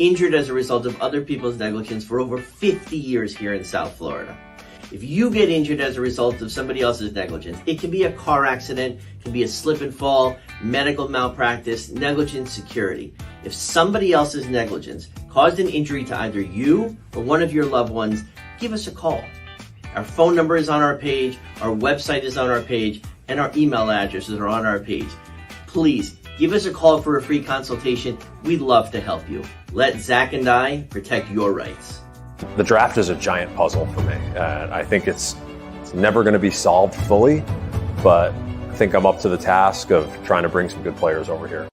injured as a result of other people's negligence for over 50 years here in South Florida. If you get injured as a result of somebody else's negligence, it can be a car accident, it can be a slip and fall, medical malpractice, negligent security. If somebody else's negligence caused an injury to either you or one of your loved ones, give us a call. Our phone number is on our page, our website is on our page, and our email addresses are on our page. Please give us a call for a free consultation. We'd love to help you. Let Zach and I protect your rights. The draft is a giant puzzle for me. I think it's never going to be solved fully, but I think I'm up to the task of trying to bring some good players over here.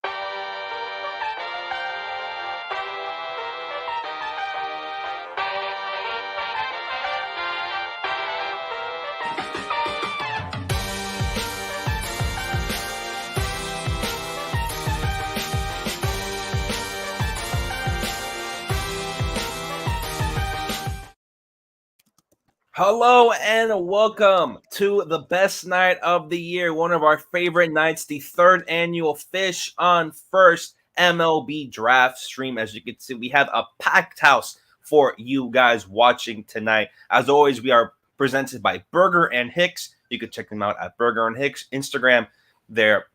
Hello and welcome to the best night of the year, one of our favorite nights, the third annual Fish on First MLB Draft stream. As you can see, we have a packed house for you guys watching tonight. As always, we are presented by Burger and Hicks. You can check them out at Burger and Hicks, Instagram, their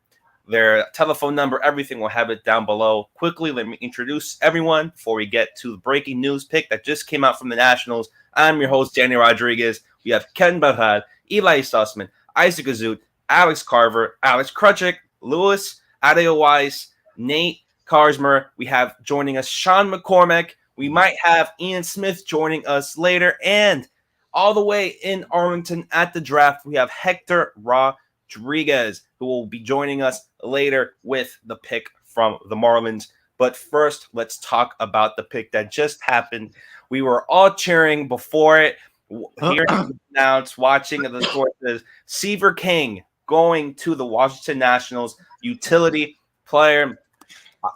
telephone number, everything. We'll have it down below. Quickly, let me introduce everyone before we get to the breaking news pick that just came out from the Nationals. I'm your host, Danny Rodriguez. We have Ken Barrad, Eli Sussman, Isaac Azut, Alex Carver, Alex Krutchik, Louis Adeowise, Nate Karsmer. We have joining us Sean McCormick. We might have Ian Smith joining us later. And all the way in Arlington at the draft, we have Hector Rodriguez, who will be joining us later with the pick from the Marlins. But first, let's talk about the pick that just happened. We were all cheering before it, hearing it announced, watching the sources. Seaver King going to the Washington Nationals, utility player.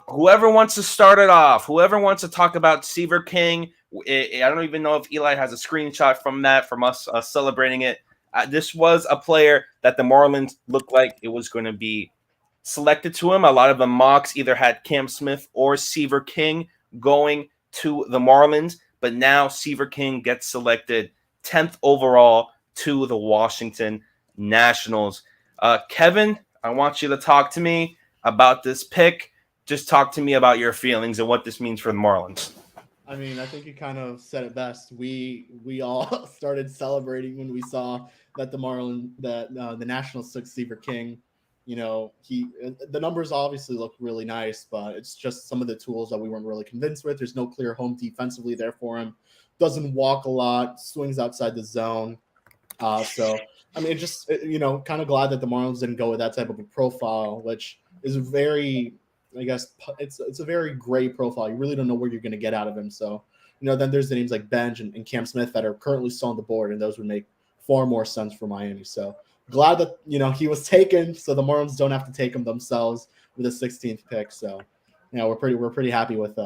Whoever wants to start it off, whoever wants to talk about Seaver King, I don't even know if Eli has a screenshot from that, from us celebrating it. This was a player that the Marlins looked like it was going to be selected to him. A lot of the mocks either had Cam Smith or Seaver King going to the Marlins, but now Seaver King gets selected 10th overall to the Washington Nationals. Kevin, I want you to talk to me about this pick. Just talk to me about your feelings and what this means for the Marlins. I mean, I think you kind of said it best. We all started celebrating when we saw that the Nationals took Seaver King. You know, the numbers obviously look really nice, but it's just some of the tools that we weren't really convinced with. There's no clear home defensively there for him. Doesn't walk a lot, swings outside the zone. So, I mean, kind of glad that the Marlins didn't go with that type of a profile, which is very, I guess, it's a very gray profile. You really don't know what you're going to get out of him. So, then there's the names like Benj and Cam Smith that are currently still on the board, and those would make far more sense for Miami. So, glad that he was taken, so the Marlins don't have to take him themselves with the 16th pick. So, we're pretty happy with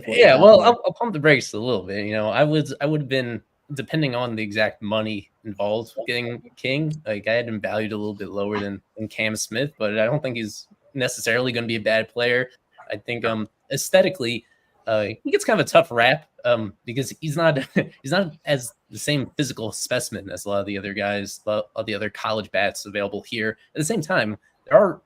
yeah. Well, I'll pump the brakes a little bit. I would have been, depending on the exact money involved getting King. Like I had him valued a little bit lower than Cam Smith, but I don't think he's necessarily going to be a bad player. I think aesthetically, he gets kind of a tough rap because he's not as the same physical specimen as a lot of the other guys, of the other college bats available here. At the same time, there are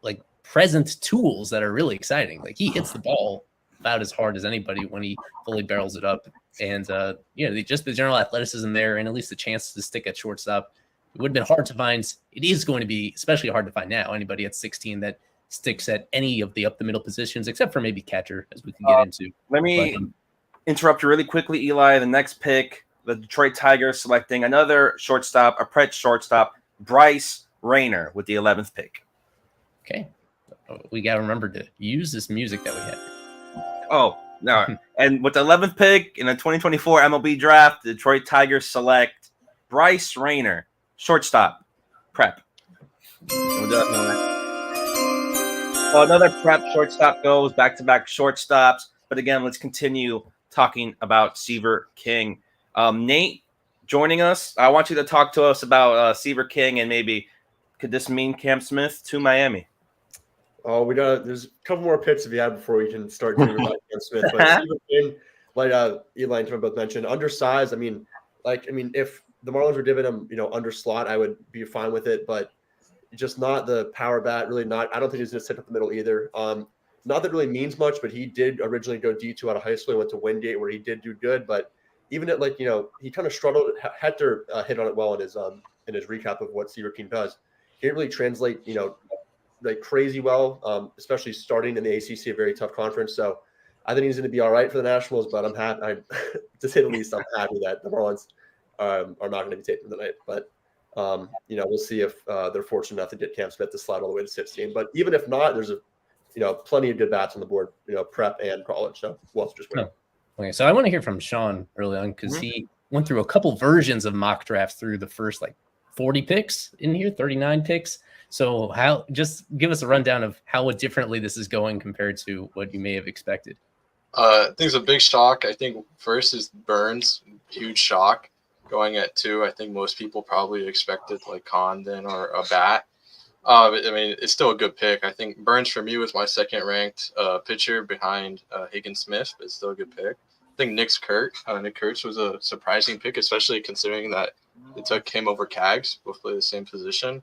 like present tools that are really exciting. Like he hits the ball about as hard as anybody when he fully barrels it up, and just the general athleticism there, and at least the chance to stick at shortstop. It would have been hard to find. It is going to be especially hard to find now. Anybody at 16 that sticks at any of the up the middle positions, except for maybe catcher, as we can get into. Let me interrupt you really quickly, Eli. The next pick, the Detroit Tigers selecting another shortstop, a Pret shortstop, Bryce Rayner with the 11th pick. Okay. We got to remember to use this music that we have. Oh, no. And with the 11th pick in the 2024 MLB Draft, the Detroit Tigers select Bryce Rayner, shortstop, Prep. Well, another Prep shortstop goes, back-to-back shortstops. But again, let's continue talking about Seaver King. Nate, joining us. I want you to talk to us about Seaver King, and maybe could this mean Cam Smith to Miami? Oh, there's a couple more picks if you have before we can start doing about Cam Smith. But Seaver King, like Eli and Tim both mentioned, undersized. If the Marlins were giving him, under slot, I would be fine with it. But just not the power bat. Really not. I don't think he's going to sit up the middle either. Not that it really means much, but he did originally go D2 out of high school. He went to Wingate where he did do good, but even at he kind of struggled. Hector hit on it well in his recap of what Seaver King does. He didn't really translate, like crazy well, especially starting in the ACC, a very tough conference. So I think he's going to be all right for the Nationals, but I'm happy, to say the least, I'm happy that the Marlins are not going to be taking them tonight. But, we'll see if they're fortunate enough to get Cam Smith to slide all the way to 16. But even if not, there's plenty of good bats on the board, prep and college. So we'll have to just wait. Okay, so I want to hear from Sean early on because he went through a couple versions of mock drafts through the first 40 picks in here, 39 picks. So just give us a rundown of how differently this is going compared to what you may have expected. I think it's a big shock. I think first is Burns, huge shock going at 2. I think most people probably expected Condon or a bat. It's still a good pick. I think Burns for me was my second ranked pitcher behind Higgins Smith, but it's still a good pick. I think Nick Kurtz was a surprising pick, especially considering that they took him over Cags, both play the same position.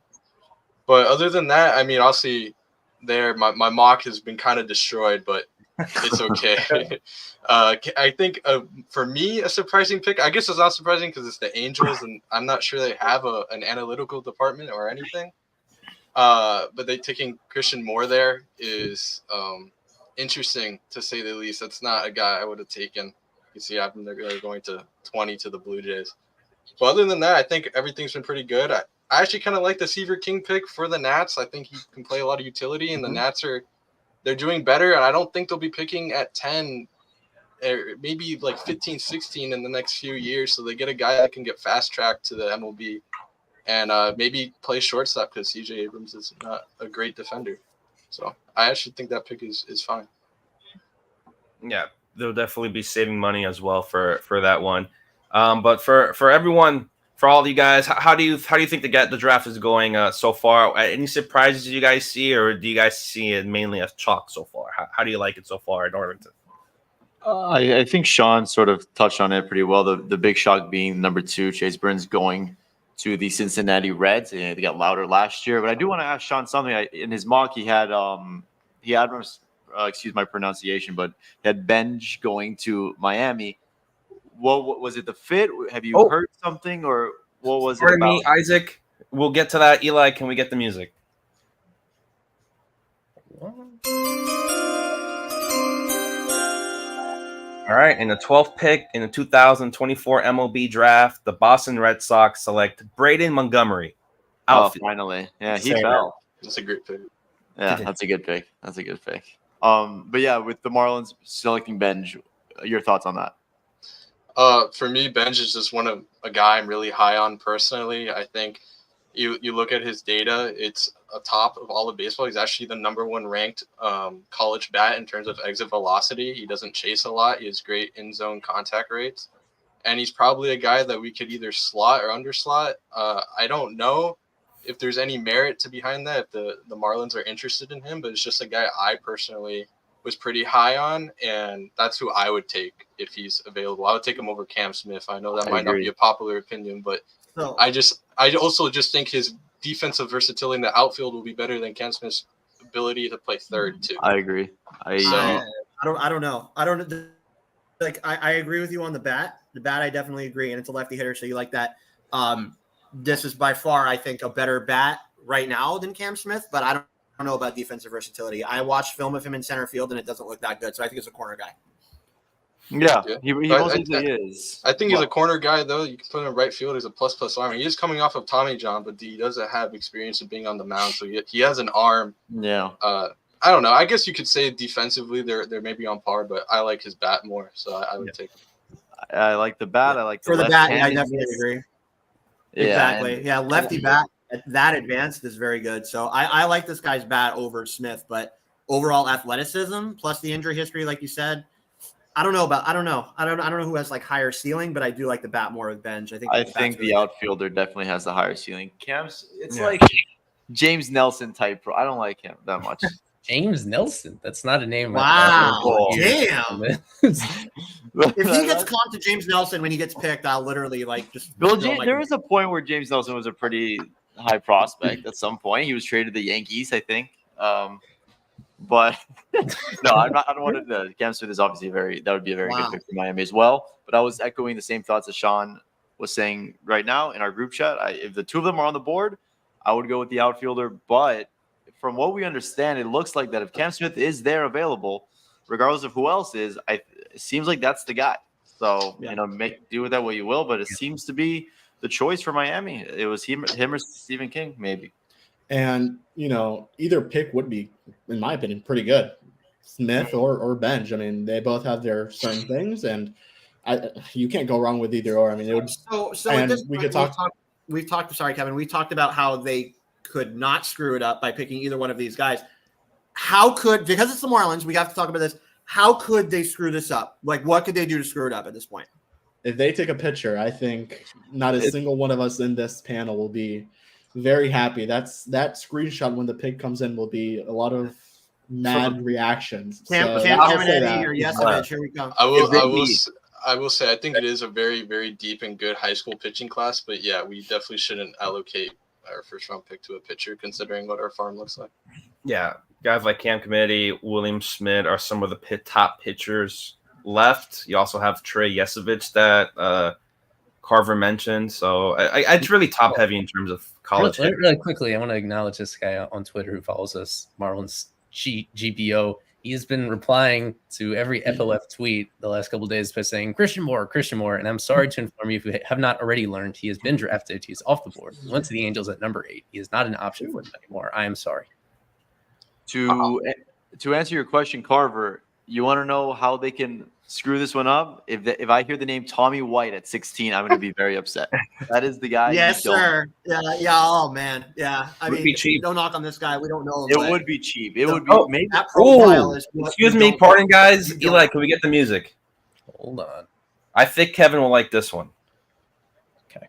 But other than that, obviously my mock has been kind of destroyed, but it's okay. I think for me, a surprising pick, I guess it's not surprising because it's the Angels, and I'm not sure they have an analytical department or anything. But they taking Christian Moore there is interesting to say the least. That's not a guy I would have taken. You see, they're going to 20 to the Blue Jays. But other than that, I think everything's been pretty good. I actually kind of like the Seaver King pick for the Nats. I think he can play a lot of utility, and the Nats they're doing better. And I don't think they'll be picking at 10, or maybe 15, 16 in the next few years. So they get a guy that can get fast tracked to the MLB. And maybe play shortstop because CJ Abrams is not a great defender. So I actually think that pick is fine. Yeah, they'll definitely be saving money as well for that one. But for everyone, for all of you guys, how do you think the draft is going so far? Any surprises you guys see, or do you guys see it mainly as chalk so far? How do you like it so far in Arlington? I think Sean sort of touched on it pretty well. The big shock being number 2, Chase Burns going to the Cincinnati Reds. They got louder last year. But I do want to ask Sean something. In his mock, he had excuse my pronunciation, but he had Benj going to Miami. What was it? The fit? Have you heard something, or what was it about? Me, Isaac. We'll get to that. Eli, can we get the music? All right, in the 12th pick in the 2024 MLB Draft, the Boston Red Sox select Braden Montgomery. Outfield. Oh, finally. Yeah, he fell. That's a great pick. Yeah, that's a good pick. But yeah, with the Marlins selecting Benj, your thoughts on that? For me, Benj is just a guy I'm really high on personally. I think you look at his data, it's a top of all of baseball. He's actually the number 1 ranked college bat in terms of exit velocity. He doesn't chase a lot. He has great in-zone contact rates. And he's probably a guy that we could either slot or underslot. I don't know if there's any merit to behind that, if the Marlins are interested in him, but it's just a guy I personally was pretty high on, and that's who I would take if he's available. I would take him over Cam Smith. I know that might not be a popular opinion, but I also just think his defensive versatility in the outfield will be better than Cam Smith's ability to play third too. I agree. I don't know. I agree with you on the bat. The bat, I definitely agree, and it's a lefty hitter, so you like that. This is by far, I think, a better bat right now than Cam Smith, but I don't know about defensive versatility. I watched film of him in center field, and it doesn't look that good, so I think it's a corner guy. Yeah, he is. I think he's a corner guy, though. You can put him in right field. He's a plus arm. He is coming off of Tommy John, but he doesn't have experience of being on the mound, so he has an arm. Yeah. I don't know. I guess you could say defensively they're maybe on par, but I like his bat more, so I would take him. I like the bat. I like for the bat. Yeah, I definitely agree. Yeah, exactly. Yeah, lefty bat that advanced is very good. So I like this guy's bat over Smith, but overall athleticism plus the injury history, like you said, I don't know who has like higher ceiling, but I do like the bat more with Benj. I think the outfielder definitely has the higher ceiling. Cam's, it's like James Nelson type. I don't like him that much. James Nelson. That's not a name. Wow. Damn. If If he gets caught to James Nelson when he gets picked, I'll literally just. Well, there was a point where James Nelson was a pretty high prospect. At some point, he was traded to the Yankees, I think. But no, I don't want to. Cam Smith is obviously that would be a very good pick for Miami as well. But I was echoing the same thoughts that Sean was saying right now in our group chat. If the two of them are on the board, I would go with the outfielder. But from what we understand, it looks like that if Cam Smith is there available, regardless of who else is, it seems like that's the guy. So do with that what you will. But it seems to be the choice for Miami. It was him or Stephen King, maybe. And, either pick would be, in my opinion, pretty good. Smith or Benj. I mean, they both have their certain things, and you can't go wrong with either or. I mean, it would. So at this point, we've talked. Sorry, Kevin. We talked about how they could not screw it up by picking either one of these guys. Because it's the Marlins, we have to talk about this. How could they screw this up? What could they do to screw it up at this point? If they take a pitcher, I think not a single one of us in this panel will be very happy. That screenshot when the pick comes in will be a lot of mad reactions. Here we go. I will say I think it is a very, very deep and good high school pitching class, but yeah, we definitely shouldn't allocate our first round pick to a pitcher considering what our farm looks like. Yeah, guys like Cam Committee, William Schmidt are some of the top pitchers left. You also have Trey Yesovich that Carver mentioned. So it's really top heavy in terms of college. Really quickly, I want to acknowledge this guy on Twitter who follows us, Marlins GPO. He has been replying to every FOF tweet the last couple of days by saying Christian Moore. And I'm sorry to inform you if you have not already learned, he has been drafted. He's off the board. He went to the Angels at number 8. He is not an option for them anymore. I am sorry. To answer your question, Carver, you want to know how they can screw this one up? If I hear the name Tommy White at 16, I'm going to be very upset. That is the guy. Yes, sir. Yeah. Oh man. Yeah. I mean, be cheap. Don't knock on this guy. We don't know him. It would be cheap. It would be maybe. That profile is excuse me, pardon, guys. Eli, can we get the music? Hold on. I think Kevin will like this one. Okay.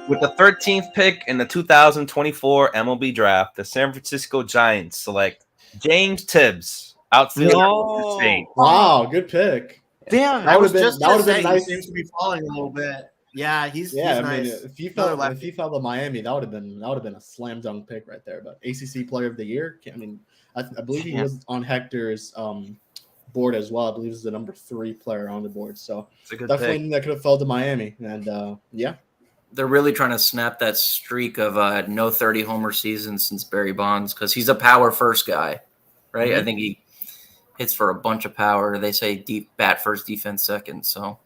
With the 13th pick in the 2024 MLB Draft, the San Francisco Giants select James Tibbs, outfielder of the state. Wow, good pick. Damn, that would have been nice. He seems to be falling a little bit. Yeah, he's I nice. mean, if he fell to Miami, that would have been a slam dunk pick right there. But ACC Player of the Year. I mean, I believe he was on Hector's board as well. I believe he's the number 3 player on the board. So definitely that could have fell to Miami. And yeah. They're really trying to snap that streak of no 30 homer seasons since Barry Bonds because he's a power first guy, right? Mm-hmm. I think he hits for a bunch of power. They say deep bat first, defense second. So,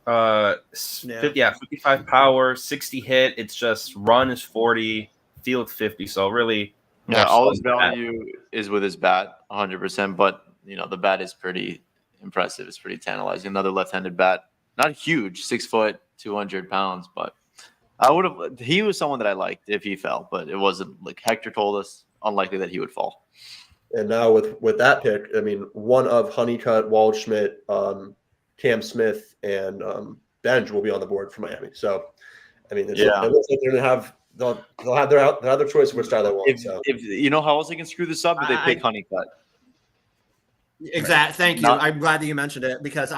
55 power, 60 hit. It's just run is 40, field 50. So really, all his value is with his bat, 100%. But the bat is pretty impressive. It's pretty tantalizing. Another left-handed bat, not huge, 6 foot, 200 pounds, but. He was someone that I liked if he fell, but it wasn't like Hector told us unlikely that he would fall. And now with that pick, I mean, one of Honeycutt, Waldschmidt, Cam Smith, and Benj will be on the board for Miami. So, I mean, it looks like they're going to have they'll have their choice of which style they want. If you know how else they can screw this up, if they pick Honeycutt. Exactly. Thank you. I'm glad that you mentioned it because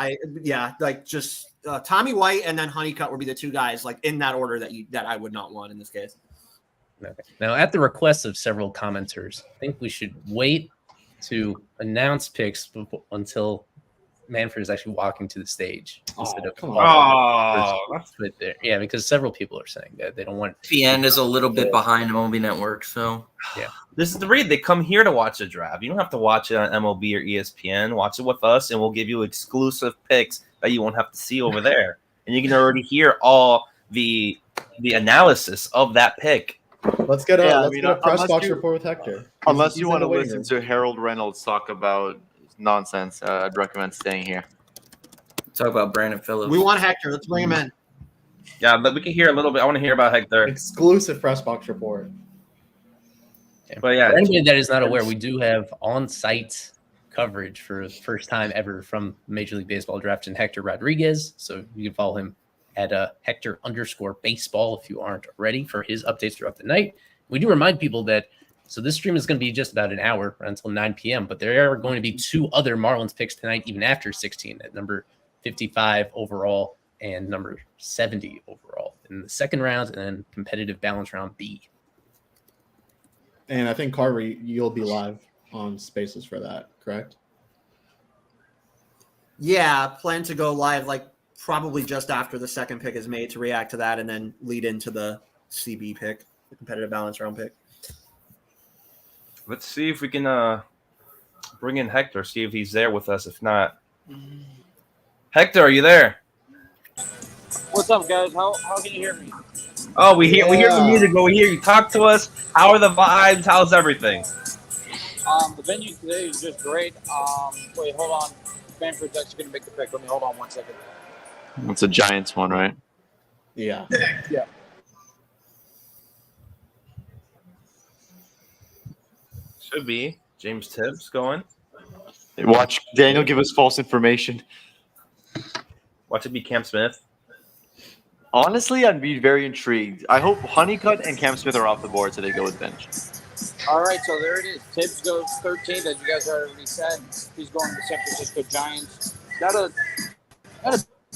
Tommy White and then Honeycutt would be the 2 guys in that order that I would not want in this case. Okay. Now, at the request of several commenters, I think we should wait to announce picks until Manfred is actually walking to the stage instead of there. Yeah, because several people are saying that they don't want. ESPN is a little bit behind MLB Network, so yeah. This is the read. They come here to watch the draft. You don't have to watch it on MLB or ESPN. Watch it with us, and we'll give you exclusive picks that you won't have to see over there, and you can already hear all the analysis of that pick. Let's get a press box report with Hector. Unless you want to listen to Harold Reynolds talk about nonsense, I'd recommend staying here. Talk about Brandon Phillips. We want Hector. Let's bring him in. Yeah, but we can hear a little bit. I want to hear about Hector. Exclusive press box report. Yeah. But yeah, for anybody that is not aware, we do have on-site coverage for the first time ever from Major League Baseball draft in Hector Rodriguez. So you can follow him at Hector_baseball if you aren't ready for his updates throughout the night. We do remind people that so this stream is going to be just about an hour until 9 p.m., but there are going to be 2 other Marlins picks tonight, even after 16, at number 55 overall and number 70 overall in the second round, and then competitive balance round B. And I think, Carver, you'll be live on Spaces for that, correct? Yeah, plan to go live like probably just after the second pick is made to react to that and then lead into the CB pick, the competitive balance round pick. Let's see if we can bring in Hector, see if he's there with us. If not, Hector, are you there? What's up, guys? How can you hear me? Oh, we hear the music, but we hear you talk to us. How are the vibes? How's everything? The venue today is just great. Wait, hold on. Manfred's actually going to make the pick. Let me hold on 1 second. It's a Giants one, right? Yeah. Yeah. Should be. James Tibbs going. Watch Daniel give us false information. Watch it be Cam Smith. Honestly, I'd be very intrigued. I hope Honeycutt and Cam Smith are off the board so they go with bench. All right, so there it is. Tibbs goes 13th, as you guys already said. He's going to the San Francisco Giants. Not a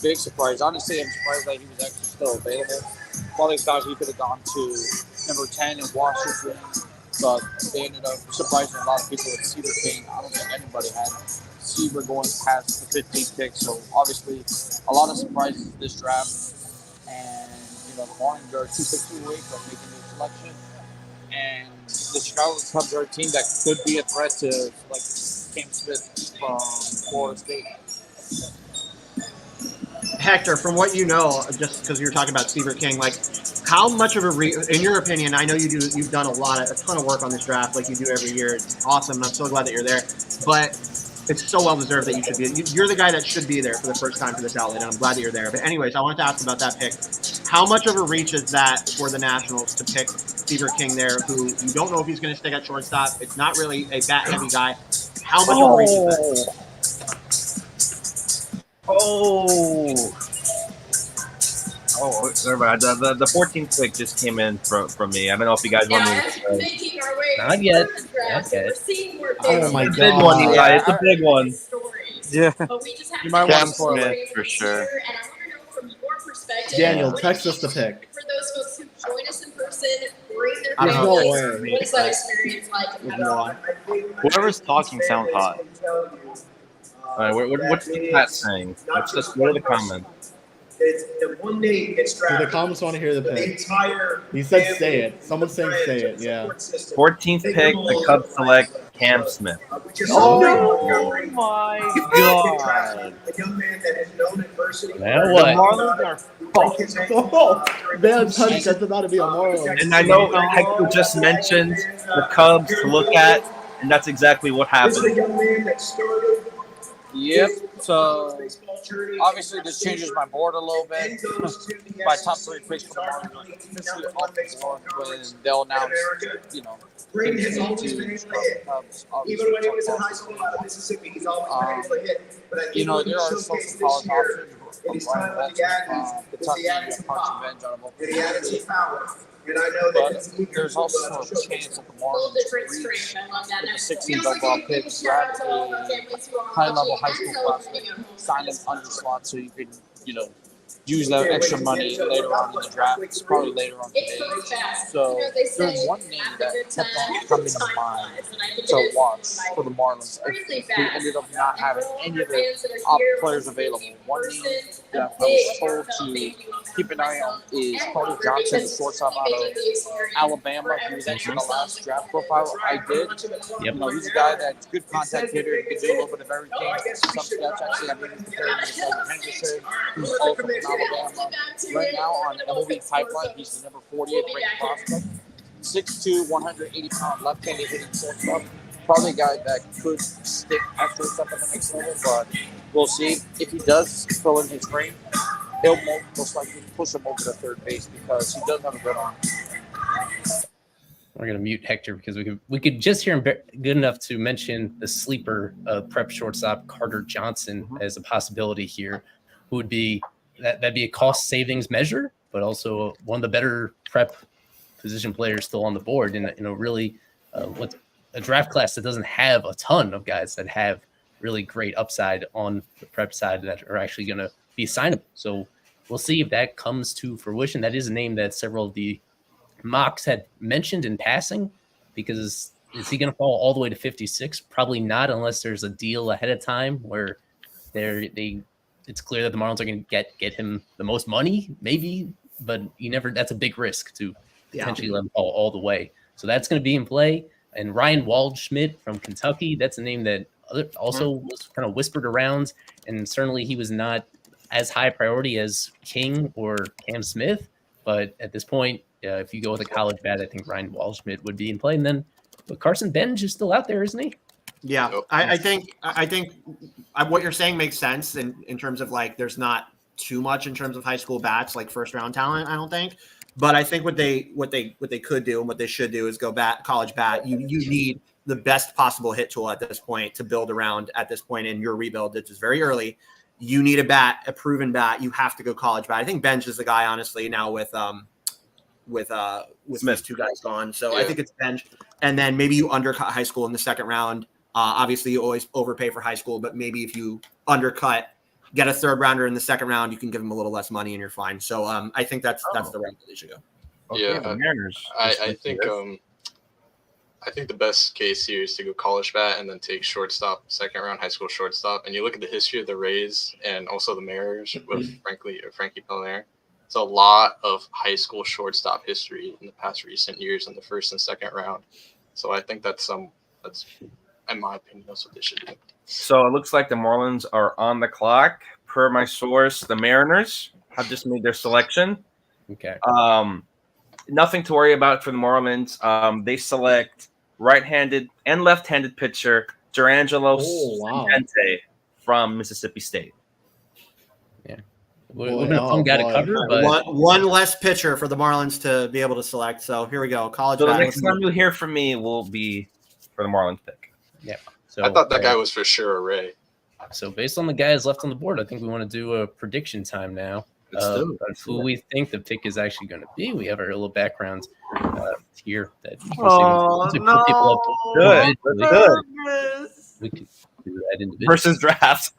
big surprise. Honestly, I'm surprised that he was actually still available. While these guys, he could have gone to number 10 in Washington, but they ended up surprising a lot of people with Seaver King. I don't think anybody had Seaver going past the 15th pick, so obviously a lot of surprises this draft. And, the Marlins are 2 picks away from making the selection. And the Chicago Cubs are a team that could be a threat to, like, Cam Smith from Florida State. Hector, from what you know, just because you're talking about Seaver King, like, how much of in your opinion, I know you've done a ton of work on this draft, like you do every year. It's awesome. I'm so glad that you're there. But it's so well deserved that you should be. You're the guy that should be there for the first time for this outlet, and I'm glad that you're there. But anyways, I wanted to ask about that pick. How much of a reach is that for the Nationals to pick Seaver King there, who you don't know if he's going to stick at shortstop? It's not really a bat-heavy guy. How much of a reach is that? Oh, sorry about that. The 14th pick just came in from me. I don't know if you guys want me to. Not yet. Oh my It's a big one, Eli. It's a big one. Yeah. You might want Smith for sure. Daniel, text us the pick. For those folks who join us in person, bring their There's no families. way. What is that experience like? Whoever's talking sounds hot. All right, what's the chat saying? What are the comments? The one name gets Do the drafted. comments want to hear the The pick? entire He said family say it. Someone's saying say it, yeah. 14th pick, the Cubs select Cam Smith. Oh my God! A young man that has known adversity. Now what? Oh, man, Tony said about to be a Marlin. And I know Hector just mentioned the Cubs to look at, and that's exactly what This is a happened. young man that started. Yep. So obviously this changes my board a little bit. My top 3 picks for the Marlins officially off the board when they'll announce, Green has always been able to hit. Even when he was in high school out of Mississippi, he's always been able to hit. But I think there what he are showcased social this college year options. in his time with the Aggies was he added some pop, and he added some power. And I know that he's eager There's to also a showcase chance that the Little Marlins different reach strain. I love that. the We 16th also overall do pick, give shout out grab to all the a families who are high-level watching high and school celebrating prospect, at home. sign them under slot so you can, use that extra money later on in the draft, probably later on It today. goes fast. So They say there's one name after that good kept on time, coming to time mind flies, and I think to it is watch like for the Marlins crazy who fast. ended up not having any of the Fans that are top here players participating available. in One person, name a that I big was told heartfelt to thank you keep an eye on is and Carter Robert, Johnson, the because shortstop he out made of the experience Alabama. He forever was actually to the last himself. draft profile I did. Yep. He's a guy that's good contact hitter. He can do a little bit of everything. Some stats actually I've even compared him to Kevin Henderson, who's also from Alabama. Right now on MLB Pipeline, he's the number 48 ranked prospect. 6'2", 180-pound left-handed hitting shortstop. Probably a guy that could stick at shortstop at the next level, but we'll see. If he does fill in his frame, he'll most likely push him over to third base because he does have a good arm. We're gonna mute Hector because we could just hear him good enough to mention the sleeper prep shortstop Carter Johnson as a possibility here, who would be that'd be a cost savings measure, but also one of the better prep position players still on the board in a really what's a draft class that doesn't have a ton of guys that have really great upside on the prep side that are actually going to be signable. So we'll see if that comes to fruition. That is a name that several of the mocks had mentioned in passing, because is he going to fall all the way to 56? Probably not, unless there's a deal ahead of time where it's clear that the Marlins are going to get him the most money, maybe, but that's a big risk to potentially let him fall all the way. So that's going to be in play. And Ryan Waldschmidt from Kentucky, that's a name that also was kind of whispered around, and certainly he was not as high priority as King or Cam Smith. But at this point, if you go with a college bat, I think Ryan Waldschmidt would be in play. And then Carson Benj is still out there, isn't he? Yeah, I think what you're saying makes sense in terms of like there's not too much in terms of high school bats like first round talent. I don't think. But I think what they could do and what they should do is go college bat. You need the best possible hit tool at this point to build around at this point in your rebuild. It's just very early. You need a proven bat. You have to go college bat. I think Benj is the guy, honestly, now with Smith, 2 guys gone. So I think it's Benj. And then maybe you undercut high school in the second round. Obviously, you always overpay for high school, but maybe if you undercut, get a third rounder in the second round, you can give them a little less money and you're fine. So I think that's the route that they should go. Yeah, the Mariners. I think the best case here is to go college bat and then take shortstop, second round high school shortstop. And you look at the history of the Rays and also the Mariners with Frankie Pellerin. It's a lot of high school shortstop history in the past recent years in the first and second round. So I think that's in my opinion, that's what they should do. So it looks like the Marlins are on the clock. Per my source, the Mariners have just made their selection. Okay. Nothing to worry about for the Marlins. They select right-handed and left-handed pitcher Durangelo Clemente from Mississippi State. Yeah. Would have been a fun guy to cover, but one less pitcher for the Marlins to be able to select. So here we go. College. So the next time you hear from me will be for the Marlins pick. Yeah. So I thought that guy was for sure a Ray. So based on the guys left on the board, I think we want to do a prediction time now. Of who we think the pick is actually going to be. We have our little background here that you can see. Good. We can do that individually. Versus draft.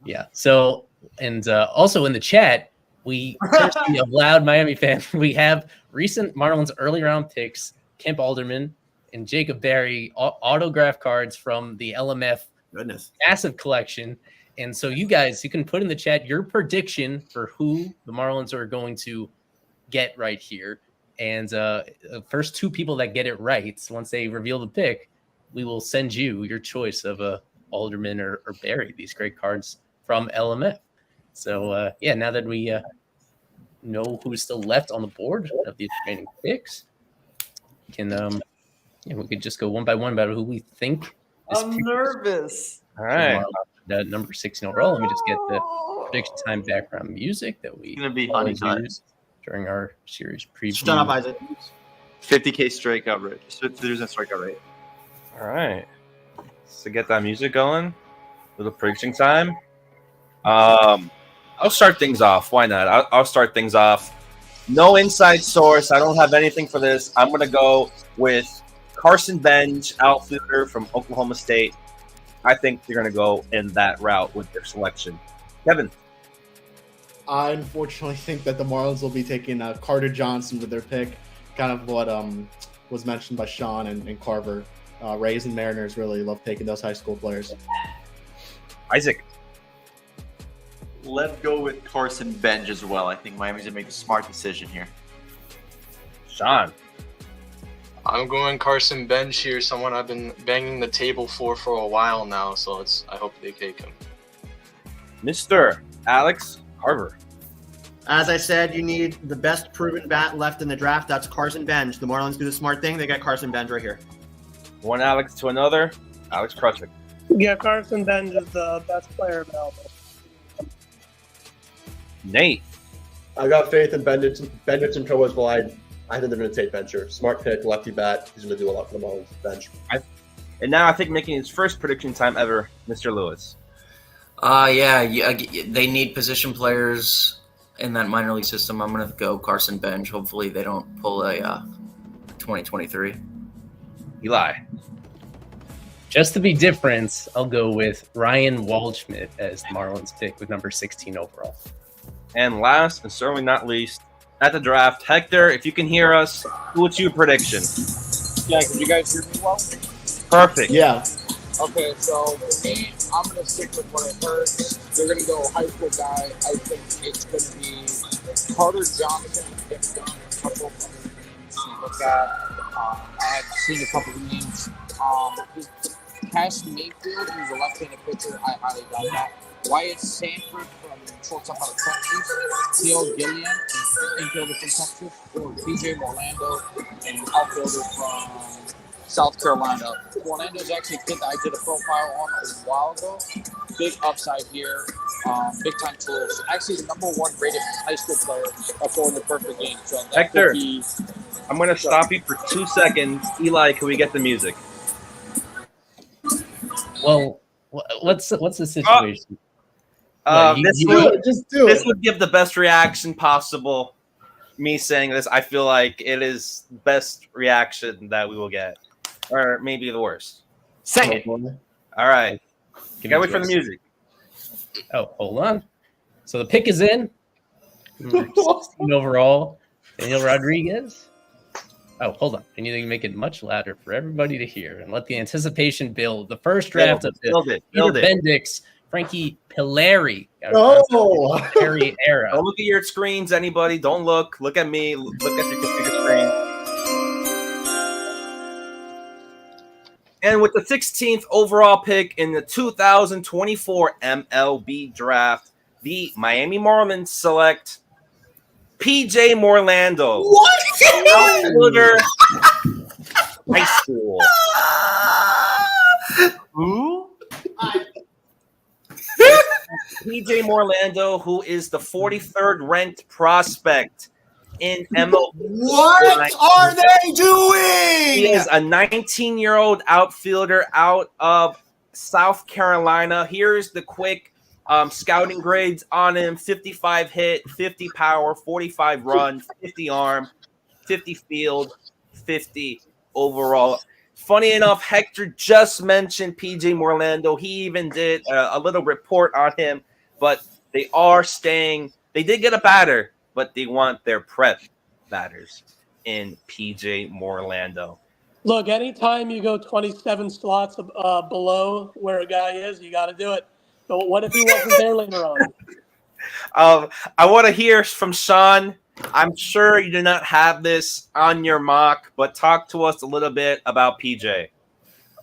Yeah. So, and also in the chat, we courtesy of Loud Miami fan, we have recent Marlins early round picks, Kemp Alderman and Jacob Berry, autograph cards from the LMF massive collection. And so you guys, you can put in the chat your prediction for who the Marlins are going to get right here. And the first 2 people that get it right, once they reveal the pick, we will send you your choice of Alderman or Berry, these great cards from LMF. So, now that we know who's still left on the board of these remaining picks, we could just go one by one about who we think. I'm nervous. All right. The number 16 overall. Let me just get the prediction time background music that we always use during our series preview. Shut up, Isaac. 50K strikeout rate. 50% strikeout rate. All right. So get that music going. Little prediction time. I'll start things off. Why not? I'll start things off. No inside source. I don't have anything for this. I'm going to go with Carson Benj, outfielder from Oklahoma State. I think they're going to go in that route with their selection. Kevin? I unfortunately think that the Marlins will be taking Carter Johnson with their pick, kind of what was mentioned by Sean and Carver. Rays and Mariners really love taking those high school players. Isaac? Let's go with Carson Benj as well. I think Miami's going to make a smart decision here. Sean? I'm going Carson Benj here, someone I've been banging the table for a while now, so I hope they take him. Mr. Alex Carver. As I said, you need the best proven bat left in the draft. That's Carson Benj. The Marlins do the smart thing. They got Carson Benj right here. One Alex to another. Alex Krutchik. Yeah, Carson Benj is the best player available. Nate. I got faith in Bennett and Co as well. I think they're going to take Bencher. Smart pick, lefty bat. He's going to do a lot for the Marlins. Bench. And now I think making his first prediction time ever, Mr. Lewis. Yeah, they need position players in that minor league system. I'm going to go Carson Bench. Hopefully they don't pull a 2023. Eli. Just to be different, I'll go with Ryan Waldschmidt as the Marlins pick with number 16 overall. And last and certainly not least, at the draft, Hector, if you can hear us, what's your prediction? Yeah, can you guys hear me well? Perfect. Yeah. Okay, so for me, I'm going to stick with what I heard. They're going to go high school guy. I think it's going to be Carter Johnson. They've done a couple of other names to look at. I have seen a couple of names. Cash Mayfield, who's a left-handed pitcher, I highly doubt that. Wyatt Sanford from shortstop out of Texas. Theo Gillian, infielder from Texas. Or PJ Morlando, an outfielder from South Carolina. Morlando's actually a kid that I did a profile on a while ago. Big upside here. Big time tools. Actually, the number 1 rated high school player for the perfect game. So that Hector, could be, I'm going to stop you for 2 seconds. Eli, can we get the music? Well, what's the situation? This would give the best reaction possible. Me saying this, I feel like it is the best reaction that we will get. Or maybe the worst. Say it. All right. Gotta wait for the music. Oh, hold on. So the pick is in. Number 16 overall, Daniel Rodriguez. Oh, hold on. I need to make it much louder for everybody to hear and let the anticipation build. The first draft of this Peter Bendix, Frankie Pilari. Pilari era. Don't look at your screens, anybody. Don't look. Look at me. Look at your computer screen. And with the 16th overall pick in the 2024 MLB Draft, the Miami Marlins select PJ Morlando. What? Outfielder, high school. Who? PJ Morlando, who is the 43rd ranked prospect in MLB. What are they doing? He is a 19-year-old outfielder out of South Carolina. Here's the quick scouting grades on him: 55 hit, 50 power, 45 run, 50 arm, 50 field, 50 overall. Funny enough, Hector just mentioned PJ Morlando. He even did a little report on him, but they are staying. They did get a batter, but they want their prep batters in PJ Morlando. Look, anytime you go 27 slots below where a guy is, you got to do it. But what if he wasn't there later on? I want to hear from Sean. I'm sure you did not have this on your mock, but talk to us a little bit about PJ.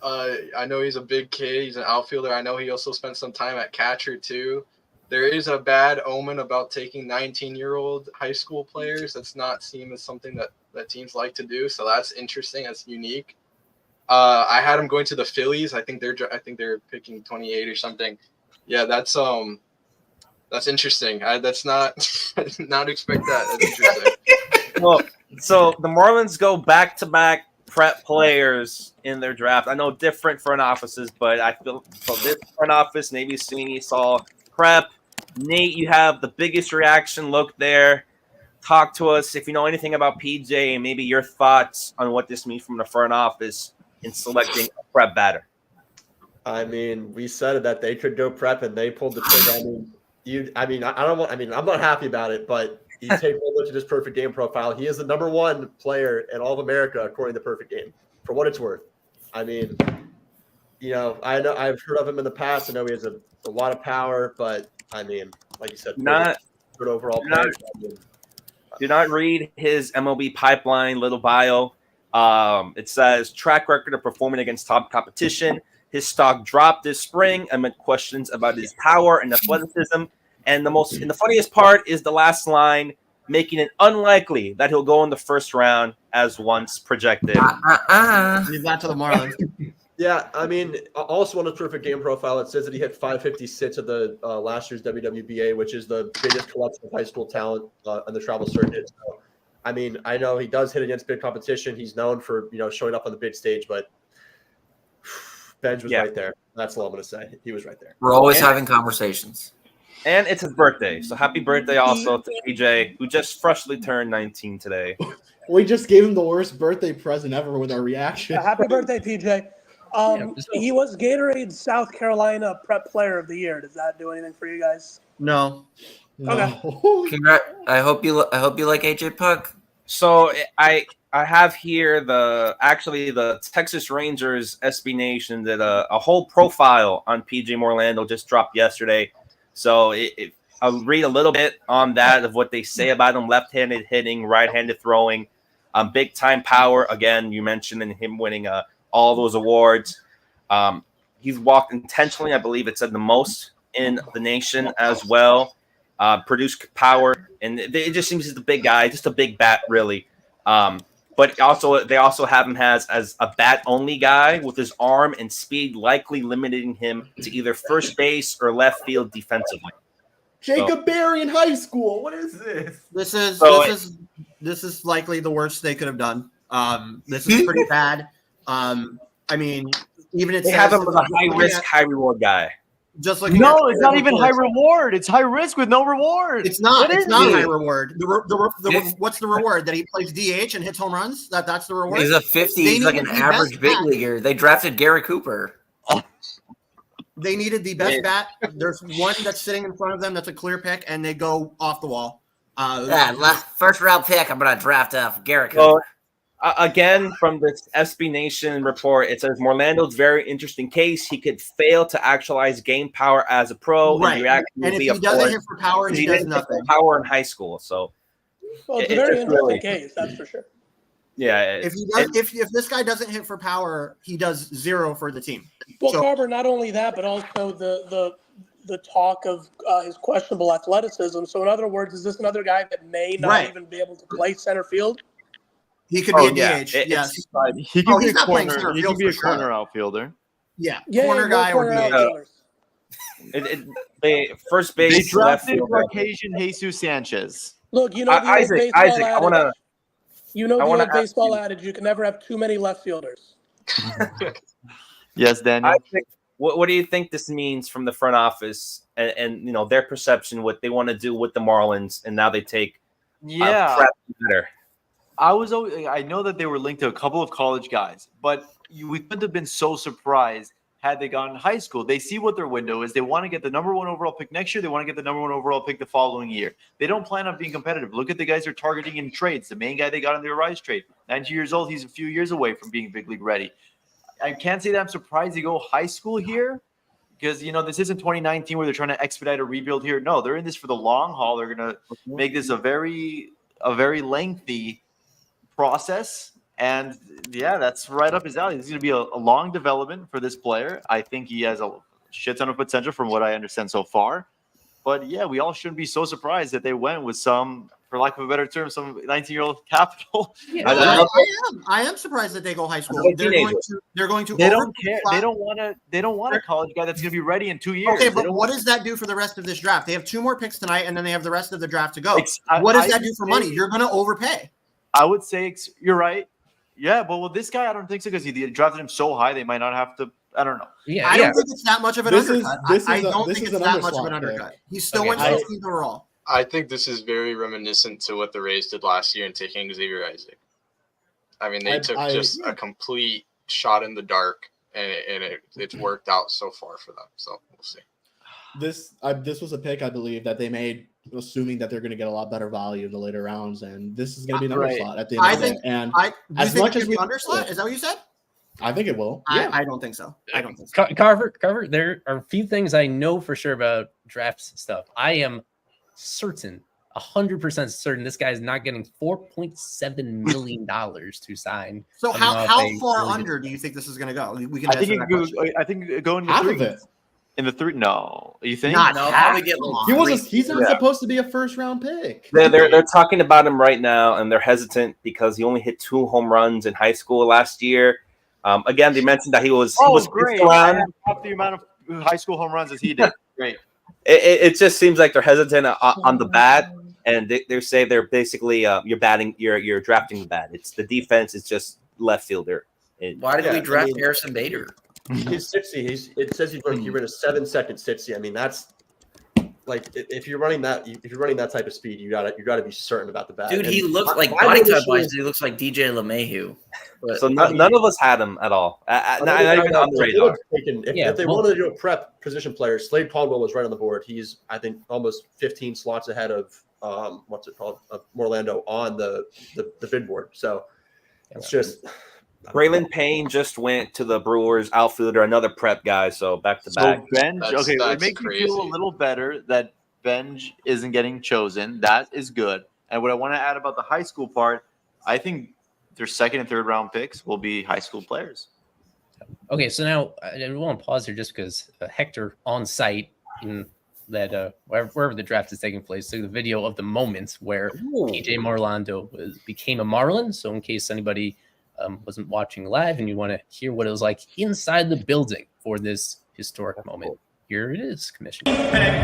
I know he's a big kid. He's an outfielder. I know he also spent some time at catcher too. There is a bad omen about taking 19-year-old high school players. That's not seen as something that teams like to do. So that's interesting. That's unique. I had him going to the Phillies. I think they're picking 28 or something. Yeah, that's interesting. That's not not expect that. That's interesting. Well, so the Marlins go back-to-back prep players in their draft. I know different front offices, but I feel so this front office, maybe Sweeney saw prep. Nate, you have the biggest reaction look there. Talk to us if you know anything about PJ and maybe your thoughts on what this means from the front office in selecting a prep batter. I mean, we said that they could go prep and they pulled the trigger. I'm not happy about it, but you take a look at his perfect game profile. He is the number 1 player in all of America according to Perfect Game, for what it's worth. I mean, I know I've heard of him in the past. I know he has a lot of power, but I mean, like you said, good overall player. Do not read his MLB pipeline little bio. It says track record of performing against top competition. His stock dropped this spring amid questions about his power and athleticism. And the funniest part is the last line, making it unlikely that he'll go in the first round as once projected. Leave that to the Marlins. Yeah, I mean, also on his perfect game profile, it says that he hit 556 at the last year's WWBA, which is the biggest collection of high school talent on the travel circuit. So, I mean, I know he does hit against big competition. He's known for showing up on the big stage, but Benj was right there. That's all I'm going to say. He was right there. We're always having conversations. And it's his birthday. So happy birthday also to PJ, who just freshly turned 19 today. We just gave him the worst birthday present ever with our reaction. Happy birthday, PJ. He was Gatorade's South Carolina Prep Player of the Year. Does that do anything for you guys? No. Okay. I hope you like AJ Puck. So I have here the Texas Rangers SB Nation did a whole profile on PJ Morlando, just dropped yesterday. So I'll read a little bit on that of what they say about him: left-handed hitting, right-handed throwing, big time power. Again, you mentioned him winning all those awards. He's walked intentionally, I believe it said the most in the nation as well. Produced power, and it just seems he's a big guy, just a big bat, really. But they also have him as a bat only guy with his arm and speed, likely limiting him to either first base or left field defensively. Jacob Berry in high school. What is this? This is likely the worst they could have done. This is pretty bad. I mean, even they have him as a high risk, high reward guy. Just looking it's not even high reward. It's high risk with no reward. It's not. It's not high reward. What's the reward? That he plays DH and hits home runs? That's the reward. He's a 50. He's like an average big leaguer. They drafted Gary Cooper. They needed the best bat. There's one that's sitting in front of them that's a clear pick, and they go off the wall. First round pick. I'm gonna draft Gary Cooper. Again, from this SB Nation report, it says Morlando's very interesting case. He could fail to actualize game power as a pro. Right. And if he doesn't hit for power, he does nothing. Power in high school. So, well, it's a very interesting case, that's for sure. Yeah. If this guy doesn't hit for power, he does 0 for the team. Well, Carver, not only that, but also the talk of his questionable athleticism. So, in other words, is this another guy that may not even be able to play center field? He could be a DH. Yes. He could be a corner. He could be a corner outfielder. Yeah. Corner guy or DH. First base. They drafted Caucasian Jesus Sanchez. Look, you know the Isaac, I want to. The old baseball adage: you can never have too many left fielders. Yes, Daniel. What do you think this means from the front office and their perception, what they want to do with the Marlins, and now they take prep better? I know that they were linked to a couple of college guys, but we couldn't have been so surprised had they gone to high school. They see what their window is. They want to get the number 1 overall pick next year. They want to get the number 1 overall pick the following year. They don't plan on being competitive. Look at the guys they're targeting in trades. The main guy they got in their Rise trade, 19 years old. He's a few years away from being big league ready. I can't say that I'm surprised they go high school here because, this isn't 2019 where they're trying to expedite a rebuild here. No, they're in this for the long haul. They're going to make this a very lengthy process, and that's right up his alley. This is going to be a long development for this player. I think he has a shit ton of potential from what I understand so far. But we all shouldn't be so surprised that they went with some, for lack of a better term, some 19-year-old capital. I am surprised that they go high school. They're going to. They don't care. They don't want a college guy that's going to be ready in 2 years. Okay, but what does that do for the rest of this draft? They have 2 more picks tonight, and then they have the rest of the draft to go. What does that do for money? You're going to overpay. I would say you're right. Yeah, but with this guy, I don't think so because he drafted him so high they might not have to. I don't know. I don't think it's that much of an undercut. I don't think it's that much of an undercut. He still went 16th overall. I think this is very reminiscent to what the Rays did last year in taking Xavier Isaac. I mean, they took just a complete shot in the dark, and it's worked out so far for them. So we'll see. This was a pick I believe that they made, assuming that they're going to get a lot better value in the later rounds, and this is going to be an underslot at the end of the day. And as much as we underslot, is that what you said? I think it will. I don't think so. Carver, there are a few things I know for sure about draft stuff. I am certain, 100% certain, this guy is not getting $4.7 million to sign. So how far under do you think this is going to go? We can. I think going to half of it. In the 3, no. You think? Probably get He's not supposed to be a first-round pick. They're talking about him right now, and they're hesitant because he only hit 2 home runs in high school last year. Again, they mentioned that he was great. Half the amount of high school home runs as he did. Great. It just seems like they're hesitant on the bat, and they say they're basically you're drafting the bat. It's the defense is just left fielder. Why did we draft Harrison Bader? his sitsy. It says he ran a 7-second sitsy. I mean, that's like if you're running that type of speed, you gotta be certain about the bat. Dude, he And looks like my body type notion wise. is- He looks like DJ LeMahieu. But So none of us had him at all. Not even on the radar. If they wanted to do a prep position player, Slade Caldwell was right on the board. He's, I think, almost 15 slots ahead of Morlando on the bid board. So it's just Braylon Payne just went to the Brewers outfielder, another prep guy. So back to back. So Benj, That's it makes crazy. me feel a little better that Benj isn't getting chosen. That is good. And what I want to add about the high school part, I think their second and third round picks will be high school players. Okay, so now I want to pause here just because Hector on site in that wherever the draft is taking place, took the video of the moment where PJ Morlando became a Marlin. So in case anybody wasn't watching live and you want to hear what it was like inside the building for this historic moment, here it is, Commissioner. Pick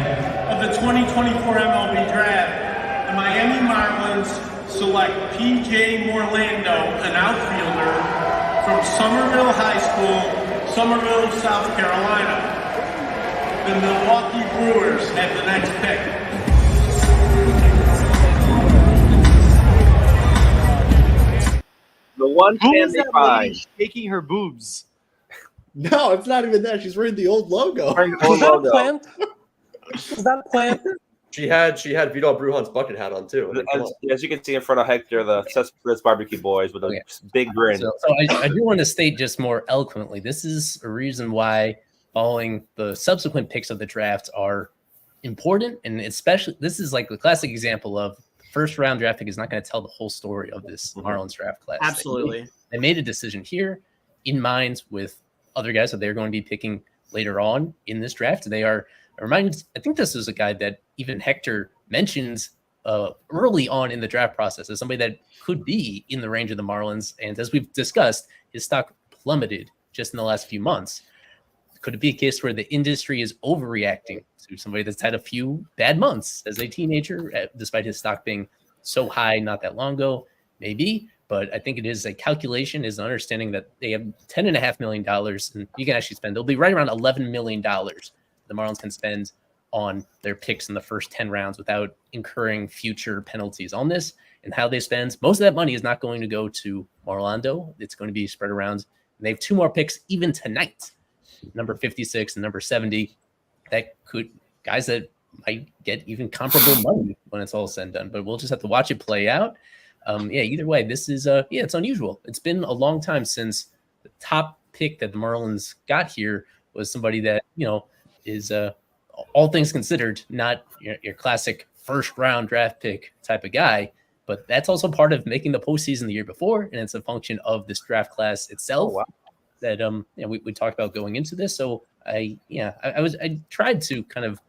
of the 2024 MLB Draft, the Miami Marlins select PJ Morlando, an outfielder from Somerville High School, Somerville, South Carolina. The Milwaukee Brewers have the next pick. The one Who can is they that find? lady shaking her boobs? No, it's not even that. She's wearing the old logo. Is that a plant? Is that a plant? She had Vidal Brujan's bucket hat on too. I mean, come on. As you can see in front of Hector, the Cespedes Barbecue Boys with a big grin. So I do want to state just more eloquently, this is a reason why following the subsequent picks of the draft are important. And especially, this is like the classic example of first round draft pick is not going to tell the whole story of this Marlins draft class. Absolutely. They made a decision here in mind with other guys that they're going to be picking later on in this draft. They are reminded, I think this is a guy that even Hector mentions early on in the draft process as somebody that could be in the range of the Marlins. And as we've discussed, his stock plummeted just in the last few months. Could it be a case where the industry is overreacting to somebody that's had a few bad months as a teenager, despite his stock being so high not that long ago? Maybe, but I think it is a calculation, is an understanding that they have $10.5 million and you can actually spend, they'll be right around $11 million the Marlins can spend on their picks in the first 10 rounds without incurring future penalties on this. And how they spend, most of that money is not going to go to Morlando. It's going to be spread around. And they have two more picks even tonight, number 56 and number 70, that could guys that might get even comparable money when it's all said and done. But we'll just have to watch it play out. Either way, this is it's unusual. It's been a long time since the top pick that the Marlins got here was somebody that, is all things considered, not your classic first round draft pick type of guy. But that's also part of making the postseason the year before, and it's a function of this draft class itself. That we talked about going into this. So I tried to kind of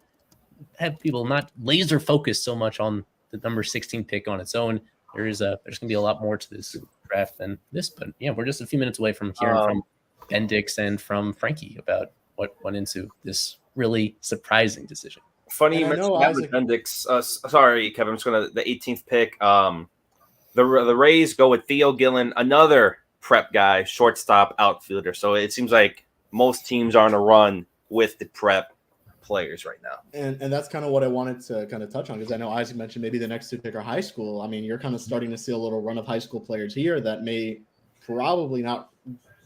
have people not laser focus so much on the number 16 pick on its own. There's gonna be a lot more to this draft than this, but we're just a few minutes away from hearing from Bendix and from Frankie about what went into this really surprising decision. Funny you mentioned Bendix. Sorry, Kevin. I'm just gonna the 18th pick. The Rays go with Theo Gillen, another prep guy, shortstop, outfielder. So it seems like most teams are on a run with the prep players right now. And that's kind of what I wanted to kind of touch on, because I know Isaac mentioned maybe the next two pick are high school. I mean, you're kind of starting to see a little run of high school players here that may probably not,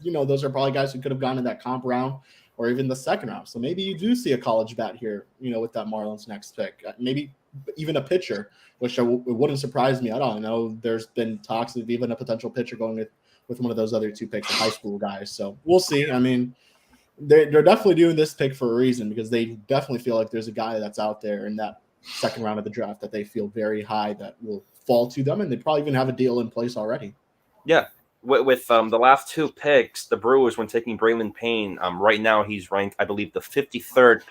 those are probably guys who could have gone in that comp round or even the second round. So maybe you do see a college bat here, with that Marlins next pick, maybe even a pitcher, which it wouldn't surprise me at all. I know there's been talks of even a potential pitcher going with one of those other two picks of high school guys. So we'll see. I mean, they're definitely doing this pick for a reason, because they definitely feel like there's a guy that's out there in that second round of the draft that they feel very high that will fall to them, and they probably even have a deal in place already. Yeah. With the last two picks, the Brewers, when taking Braylon Payne, right now he's ranked, I believe, the 53rd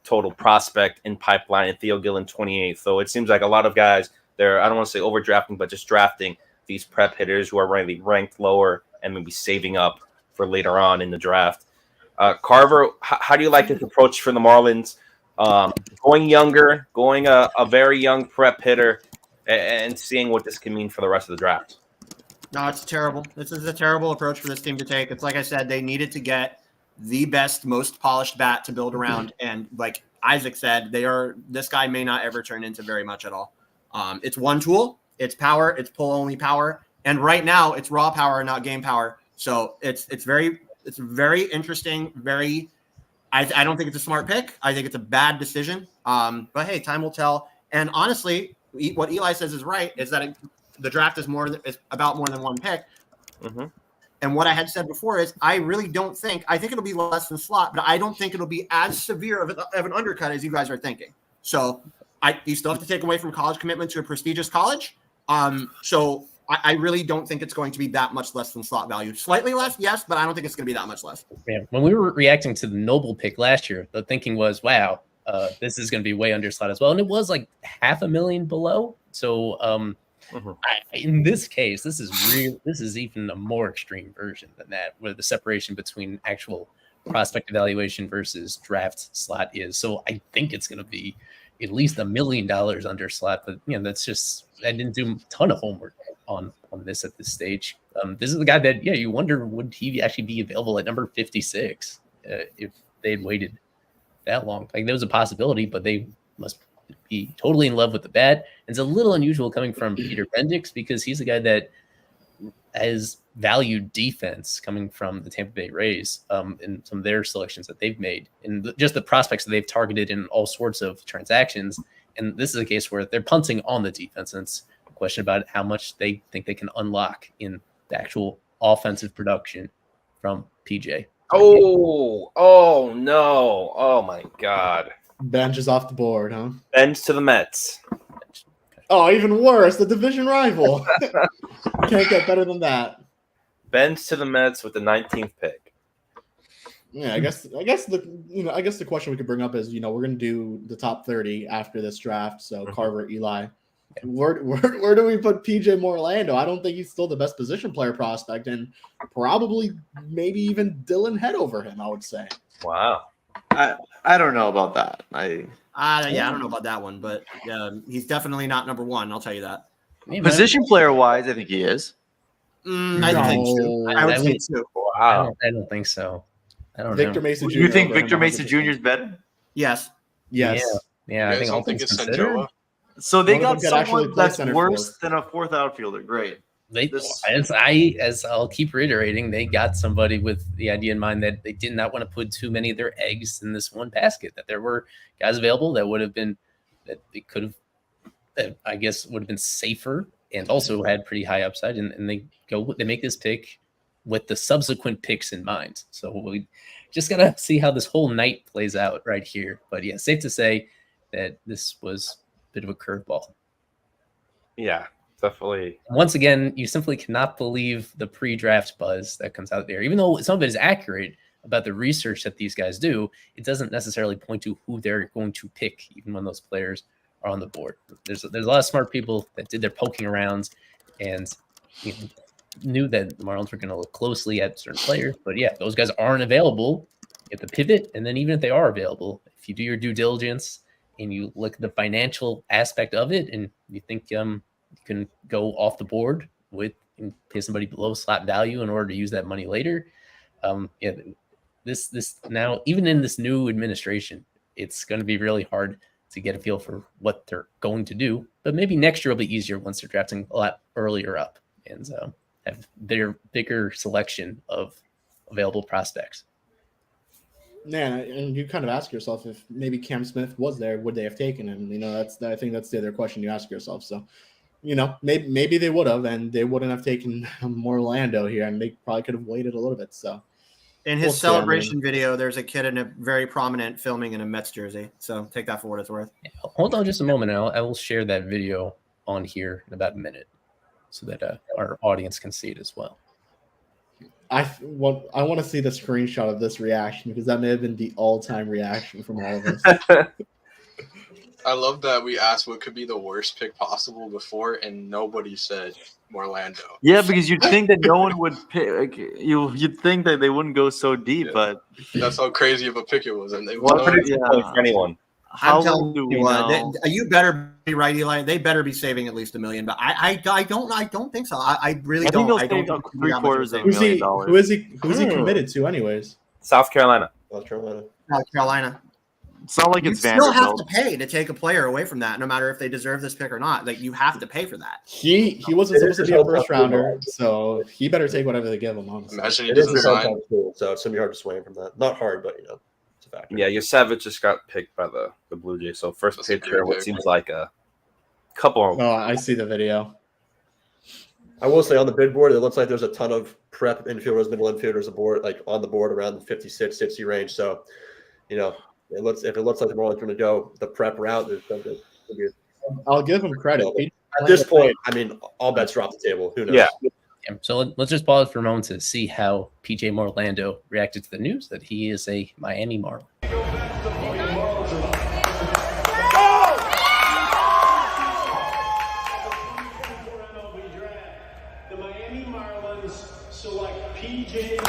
total prospect in pipeline, and Theo Gillen 28th. So it seems like a lot of guys, they're, I don't want to say overdrafting, but just drafting these prep hitters who are really ranked lower and maybe saving up for later on in the draft. Carver, how do you like this approach for the Marlins? Going younger, going a very young prep hitter, and seeing what this can mean for the rest of the draft. No, it's terrible. This is a terrible approach for this team to take. It's like I said, they needed to get the best, most polished bat to build around. And like Isaac said, this guy may not ever turn into very much at all. It's one tool, it's power, it's pull only power. And right now it's raw power, not game power. So it's very interesting. I don't think it's a smart pick. I think it's a bad decision. But hey, time will tell. And honestly, what Eli says is right, is that the draft is about more than one pick. Mm-hmm. And what I had said before is I really don't think – I think it'll be less than slot, but I don't think it'll be as severe of an undercut as you guys are thinking. So you still have to take away from college commitment to a prestigious college. So I really don't think it's going to be that much less than slot value. Slightly less, yes, but I don't think it's going to be that much less. Yeah. When we were reacting to the Noble pick last year, the thinking was, wow, this is going to be way under slot as well. And it was like $500,000 below. So in this case, this is even a more extreme version than that, where the separation between actual prospect evaluation versus draft slot is. So I think it's going to be at least $1 million under slot. But that's just, I didn't do a ton of homework on this at this stage. This is the guy that you wonder, would he actually be available at number 56 if they had waited that long? Like, there was a possibility, but they must be totally in love with the bat. It's a little unusual coming from Peter Bendix, because he's a guy that has valued defense coming from the Tampa Bay Rays in some of their selections that they've made, and just the prospects that they've targeted in all sorts of transactions. And this is a case where they're punting on the defense. And it's a question about how much they think they can unlock in the actual offensive production from PJ. Oh no. Oh my God. Bench is off the board, huh? Bench to the Mets. Oh, even worse, the division rival. Can't get better than that. Bench to the Mets with the 19th pick. Yeah, I guess the question we could bring up is, we're going to do the top 30 after this draft. So Carver, Eli, where do we put PJ Morlando? I don't think he's still the best position player prospect, and probably maybe even Dylan Head over him, I would say. Wow. I don't know about that. I don't know about that one, but he's definitely not number one. I'll tell you that. Position player wise, I think he is. I think so. I would say so. Wow. I don't think so. I don't Victor know. Mason Jr. You think Victor Mason Jr. is better? Yes. Yeah. I guys think all don't think things it's considered. Sanjoa? So they One of got them could actually someone play that's center worse than a fourth outfielder. Great. As I'll keep reiterating, they got somebody with the idea in mind that they did not want to put too many of their eggs in this one basket, that there were guys available that would have been, that they could have, that I guess would have been safer and also had pretty high upside. And they make this pick with the subsequent picks in mind. So we just got to see how this whole night plays out right here. But yeah, safe to say that this was a bit of a curveball. Yeah, definitely. Once again, you simply cannot believe the pre-draft buzz that comes out there. Even though some of it is accurate about the research that these guys do, it doesn't necessarily point to who they're going to pick, even when those players are on the board. There's a lot of smart people that did their poking around and knew that the Marlins were going to look closely at certain players. But yeah, those guys aren't available. You have to pivot, and then even if they are available, if you do your due diligence and you look at the financial aspect of it, and you think you can go off the board with and pay somebody below slot value in order to use that money later. This now, even in this new administration, it's going to be really hard to get a feel for what they're going to do. But maybe next year will be easier once they're drafting a lot earlier up and have bigger selection of available prospects. Yeah, and you kind of ask yourself, if maybe Cam Smith was there, would they have taken him? I think that's the other question you ask yourself. So, maybe they would have, and they wouldn't have taken Morlando here, and they probably could have waited a little bit. So, in his celebration video, there's a kid in a very prominent filming in a Mets jersey. So take that for what it's worth. Hold on just a moment. I will share that video on here in about a minute so that our audience can see it as well. I want to see the screenshot of this reaction, because that may have been the all-time reaction from all of us. I love that we asked what could be the worst pick possible before, and nobody said Morlando. Yeah, because you'd think that no one would pick. You'd think that they wouldn't go so deep, but that's how crazy of a pick it was, and they for anyone. How I'm telling do you, we know? you better be right, Eli. They better be saving at least $1 million. But I don't think so. I really don't. I think they'll save $750,000. Who's he committed to, anyways? South Carolina. South Carolina. South Carolina. It's not like You it's still have Vanderbilt. to pay to take a player away from that, no matter if they deserve this pick or not. Like you have to pay for that. He wasn't supposed to be a first rounder, so he better take whatever they give him. Honestly, Imagine he It is doesn't his sign. hometown school, so it's gonna be hard to sway him from that. Not hard, but it's a factor. Yeah, Yosevich just got picked by the Blue Jays. So first That's a pitcher, good what pick. seems like a couple of Oh, I see the video. I will say on the bid board, it looks like there's a ton of prep infielders, middle infielders aboard, like on the board around the 56, 60 range. So, if it looks like the Marlins are going to go the prep route, there's something. I'll give him credit. At this point, I mean, all bets are off the table. Who knows? Yeah. So let's just pause for a moment to see how PJ Morlando reacted to the news that he is a Miami Marlin. The Miami Marlins select PJ.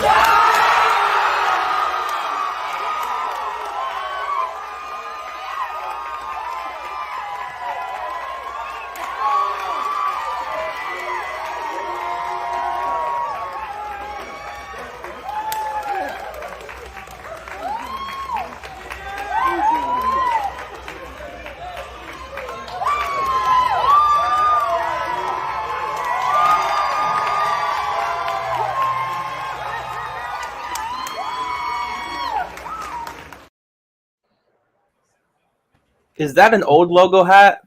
Is that an old logo hat?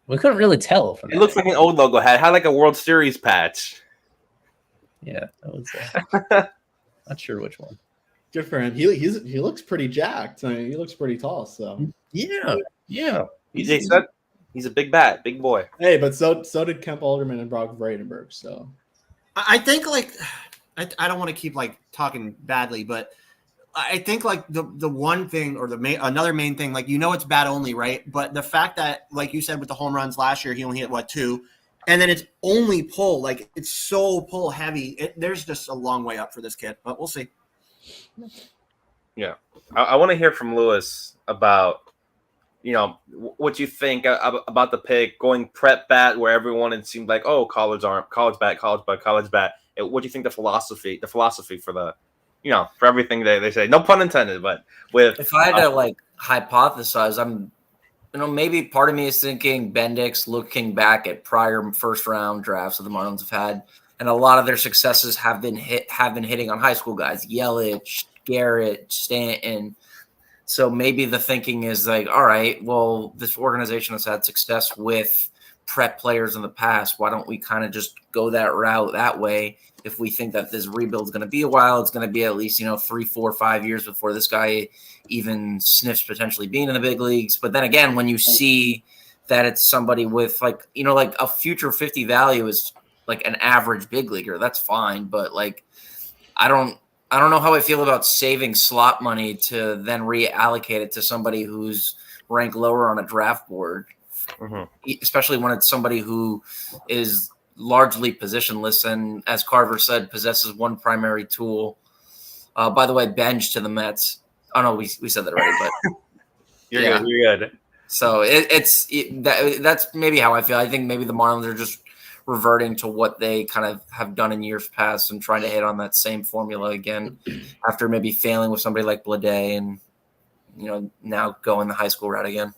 We couldn't really tell from It looks like an old logo hat. It had like a World Series patch. Yeah, that was not sure which one. Good for him. He looks pretty jacked. I mean, he looks pretty tall. So yeah. PJ said he's a big bat, big boy. Hey, but so did Kemp Alderman and Brock Vredenberg. So I think I don't want to keep talking badly, but I think the one thing or another main thing, it's bat only, right? But the fact that, like you said, with the home runs last year, he only hit 2, and then it's only pull, it's so pull heavy. There's just a long way up for this kid, but we'll see. Yeah, I want to hear from Lewis about what you think about the pick going prep bat, where everyone it seemed like college bat. What do you think the philosophy for the for everything they say, no pun intended, but if I had to hypothesize, I'm maybe part of me is thinking Bendix looking back at prior first round drafts that the Marlins have had, and a lot of their successes have been hitting on high school guys, Yelich, Garrett, Stanton. So maybe the thinking is all right, well, this organization has had success with prep players in the past. Why don't we kind of just go that route that way? If we think that this rebuild is going to be a while, it's going to be at least 3, 4, 5 years before this guy even sniffs potentially being in the big leagues. But then again, when you see that it's somebody with a future 50 value is an average big leaguer, that's fine. But I don't know how I feel about saving slot money to then reallocate it to somebody who's ranked lower on a draft board, especially when it's somebody who is largely positionless and, as Carver said, possesses one primary tool. By the way, bench to the Mets. Oh no, we said that already, but you're good. So that's maybe how I feel. I think maybe the Marlins are just reverting to what they kind of have done in years past and trying to hit on that same formula again after maybe failing with somebody like Blade and now going the high school route again.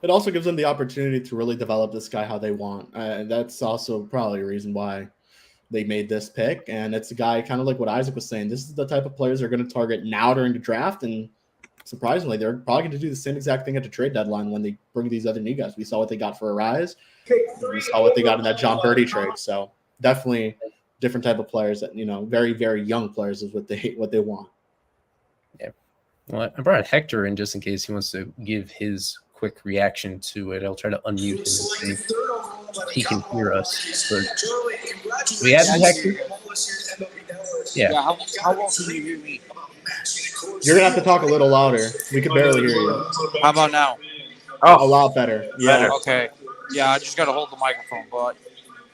it also gives them the opportunity to really develop this guy how they want. And that's also probably a reason why they made this pick. And it's a guy kind of like what Isaac was saying. This is the type of players they're going to target now during the draft. And surprisingly, they're probably going to do the same exact thing at the trade deadline when they bring these other new guys. We saw what they got for Arise. We saw what they got in that John Birdie trade. So definitely different type of players that, you know, very, very young players is what they want. Yeah. Well, I brought Hector in just in case he wants to give his quick reaction to it. I'll try to unmute him and see if he can hear us. But we have Hector. Yeah. How well can you hear me? You're gonna have to talk a little louder. We can barely hear you. How about now? Oh, a lot better. Yeah. Okay. Yeah, I just got to hold the microphone. But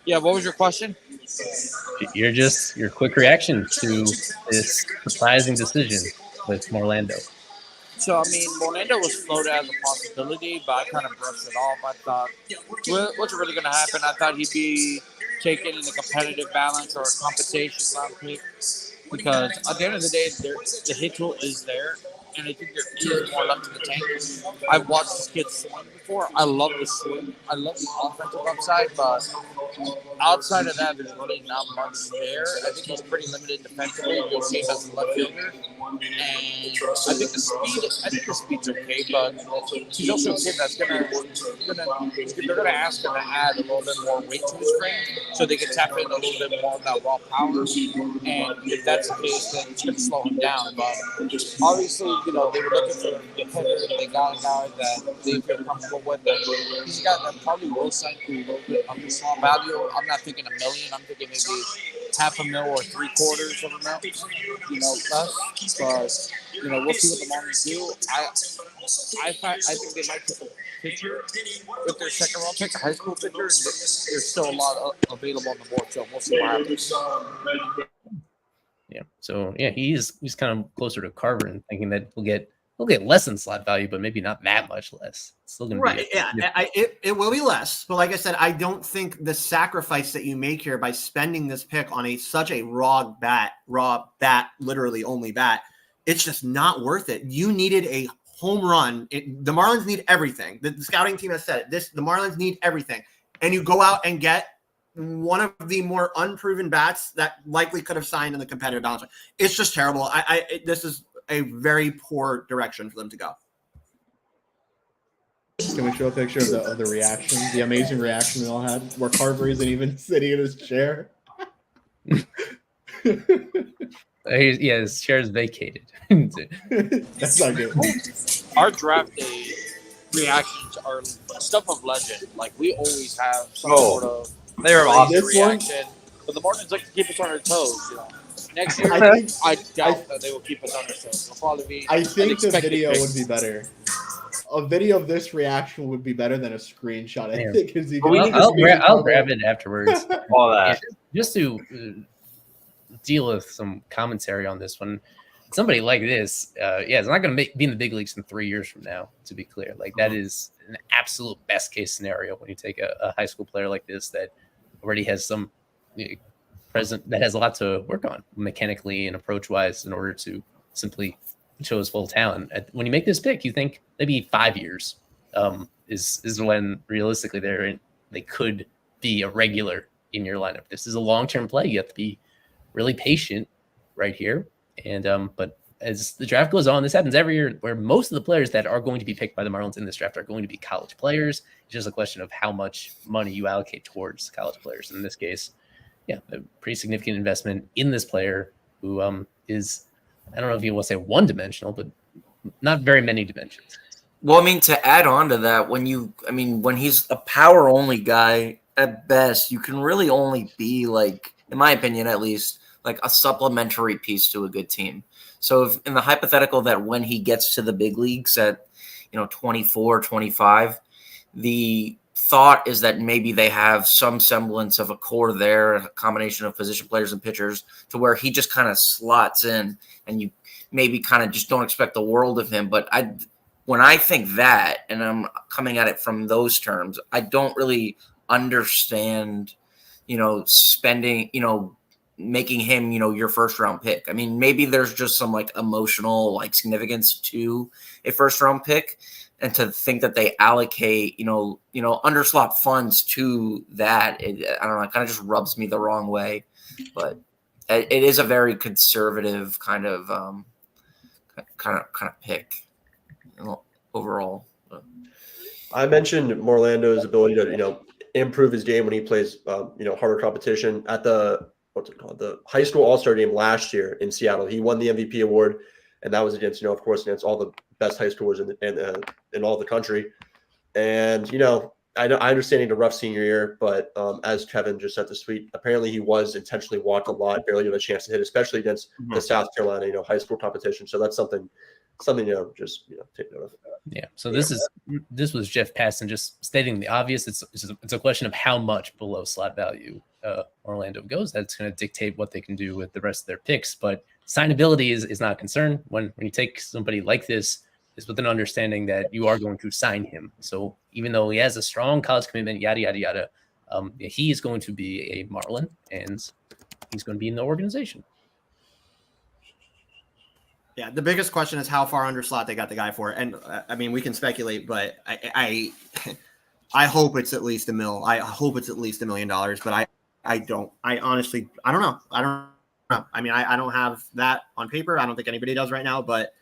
yeah, what was your question? Your quick reaction to this surprising decision with Morlando. So, I mean, Morlando was floated as a possibility, but I kind of brushed it off. I thought, what's really going to happen? I thought he'd be taken in a competitive balance or a compensation round pick. because at the end of the day, the hit tool is there, and I think there is more left in the tank. I've watched this kid swing before. I love the swing. I love the offensive upside, but outside of that, there's really not much there. I think he's pretty limited defensively. You'll see him as a left fielder, and I think the speed's okay, but he's also a kid that's they're gonna ask him to add a little bit more weight to his frame, so they can tap into a little bit more of that raw power. And if that's the case, then it's gonna slow him down. But obviously, they were looking for a hitter. They got a guy that they feel comfortable with. And he's got that probably will sign to a little bit of the small value. I'm not thinking $1 million. I'm thinking maybe $500,000 or $750,000 of a mil. Less. But we'll see what the Marlins do. I think they might take a pitcher with their second round pick, a high school pitcher, and there's still a lot available on the board. So we'll see what happens. Yeah. So yeah, he's kind of closer to Carver and thinking that we'll get less than slot value, but maybe not that much less. It's still going to be it will be less. But like I said, I don't think the sacrifice that you make here by spending this pick on such a raw bat, literally only bat, it's just not worth it. You needed a home run. The Marlins need everything. The scouting team has said it. The Marlins need everything, and you go out and get one of the more unproven bats that likely could have signed in the competitive balance. It's just terrible. This is a very poor direction for them to go. Can we show a picture of the reaction, the amazing reaction we all had, where Carver isn't even sitting in his chair? Yeah, his chair is vacated. That's not good. Our draft day reactions are stuff of legend. Like, we always have some sort of they're awesome reaction. But the Marlins like to keep us on our toes. Next year, I doubt that they will keep us on our toes. It'll probably be. I think the video would be better. A video of this reaction would be better than a screenshot. I think. I'll grab it afterwards. All that. Just to deal with some commentary on this one. Somebody like this, it's not going to be in the big leagues in 3 years from now, to be clear. Like, that is an absolute best case scenario when you take a high school player like this that already has some present, that has a lot to work on mechanically and approach wise in order to simply show his full talent. When you make this pick, you think maybe 5 years is when realistically they could be a regular in your lineup. This is a long-term play. You have to be really patient right here. And but as the draft goes on, this happens every year, where most of the players that are going to be picked by the Marlins in this draft are going to be college players. It's just a question of how much money you allocate towards college players. In this case, a pretty significant investment in this player who is, I don't know if you want to say one-dimensional, but not very many dimensions. Well, I mean, to add on to that, when he's a power-only guy, at best, you can really only be, like, in my opinion at least, like a supplementary piece to a good team. So if in the hypothetical that when he gets to the big leagues at, 24, 25, the thought is that maybe they have some semblance of a core there, a combination of position players and pitchers, to where he just kind of slots in and you maybe kind of just don't expect the world of him. But when I think that, and I'm coming at it from those terms, I don't really understand, spending, making him, your first round pick. I mean, maybe there's just some like emotional significance to a first round pick, and to think that they allocate, underslot funds to that, I don't know, it kind of just rubs me the wrong way. But it is a very conservative kind of pick overall. I mentioned Morlando's ability to, improve his game when he plays, harder competition at the high school all-star game last year in Seattle. He won the MVP award, and that was against, of course, against all the best high schoolers in all the country. And, I understand he had a rough senior year, but as Kevin just said this tweet, apparently he was intentionally walked a lot, barely given a chance to hit, especially against the South Carolina, high school competition. So that's something just take note of. Yeah. So this was Jeff Passan just stating the obvious. It's a question of how much below slot value Orlando goes. That's going to dictate what they can do with the rest of their picks. But signability is not a concern when you take somebody like this. Is with an understanding that you are going to sign him. So even though he has a strong college commitment, yada, yada, yada, he is going to be a Marlin, and he's going to be in the organization. Yeah, the biggest question is how far under slot they got the guy for. And I mean, we can speculate, but I hope it's at least $1 million. I hope it's at least $1 million, but I honestly don't know. I don't know. I mean, I don't have that on paper. I don't think anybody does right now, but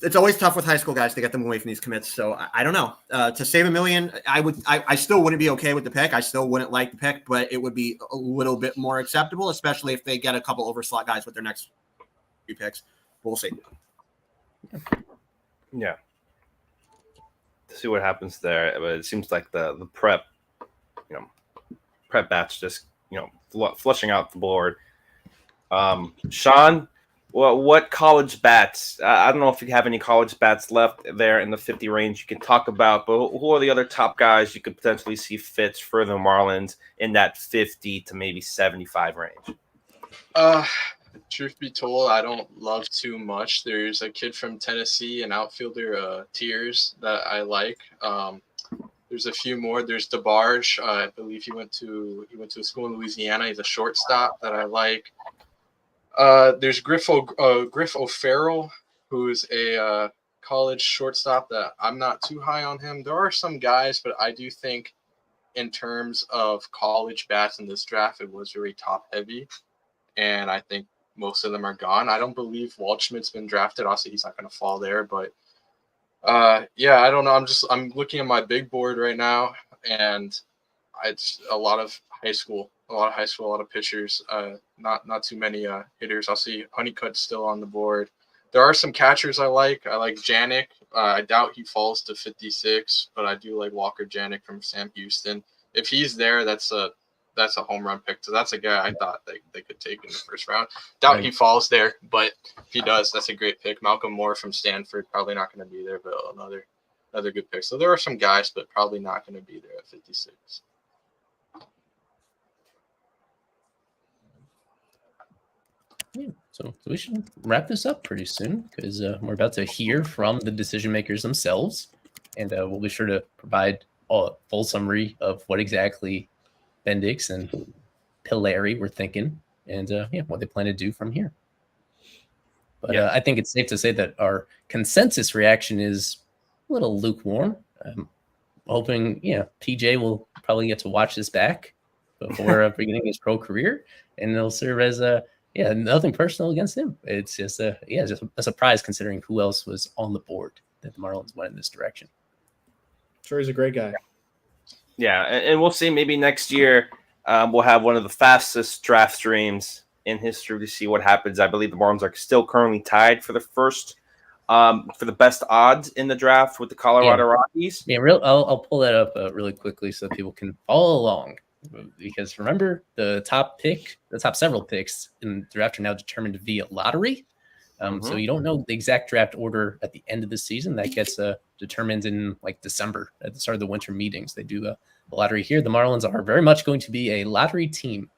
it's always tough with high school guys to get them away from these commits. So I don't know. To save $1 million, I still wouldn't be okay with the pick. I still wouldn't like the pick, but it would be a little bit more acceptable, especially if they get a couple overslot guys with their next few picks. We'll see. Yeah. To see what happens there. But it seems like the prep batch just, flushing out the board. Sean, well, what college bats? I don't know if you have any college bats left there in the 50 range you can talk about, but who are the other top guys you could potentially see fits for the Marlins in that 50 to maybe 75 range? Truth be told, I don't love too much. There's a kid from Tennessee, an outfielder, Tiers, that I like. There's a few more. There's DeBarge. I believe he went to a school in Louisiana. He's a shortstop that I like. There's Griff O'Farrell, who's a college shortstop that I'm not too high on him. There are some guys, but I do think in terms of college bats in this draft, it was very top heavy, and I think most of them are gone. I don't believe Waldschmidt's been drafted. Obviously, he's not going to fall there, but yeah, I don't know. I'm looking at my big board right now, and it's a lot of high school, a lot of pitchers, not too many hitters. I'll see Honeycutt still on the board. There are some catchers I like. I like Janik. I doubt he falls to 56, but I do like Walker Janik from Sam Houston. If he's there, that's a home run pick. So that's a guy I thought they could take in the first round. Doubt he falls there, but if he does, that's a great pick. Malcolm Moore from Stanford, probably not going to be there, but another good pick. So there are some guys, but probably not going to be there at 56. Yeah, so we should wrap this up pretty soon because we're about to hear from the decision makers themselves, and we'll be sure to provide a full summary of what exactly Bendix and Pilari were thinking, and what they plan to do from here. But I think it's safe to say that our consensus reaction is a little lukewarm. I'm hoping, PJ will probably get to watch this back before beginning his pro career, and it'll serve as nothing personal against him. It's just just a surprise considering who else was on the board that the Marlins went in this direction. Sure, he's a great guy. Yeah, and we'll see. Maybe next year we'll have one of the fastest draft streams in history to see what happens. I believe the Marlins are still currently tied for the first for the best odds in the draft with the Colorado Rockies. Yeah, I'll pull that up really quickly so people can follow along. Because remember, the top several picks in the draft are now determined via lottery. So you don't know the exact draft order at the end of the season. That gets determined in like December at the start of the winter meetings. They do a lottery here. The Marlins are very much going to be a lottery team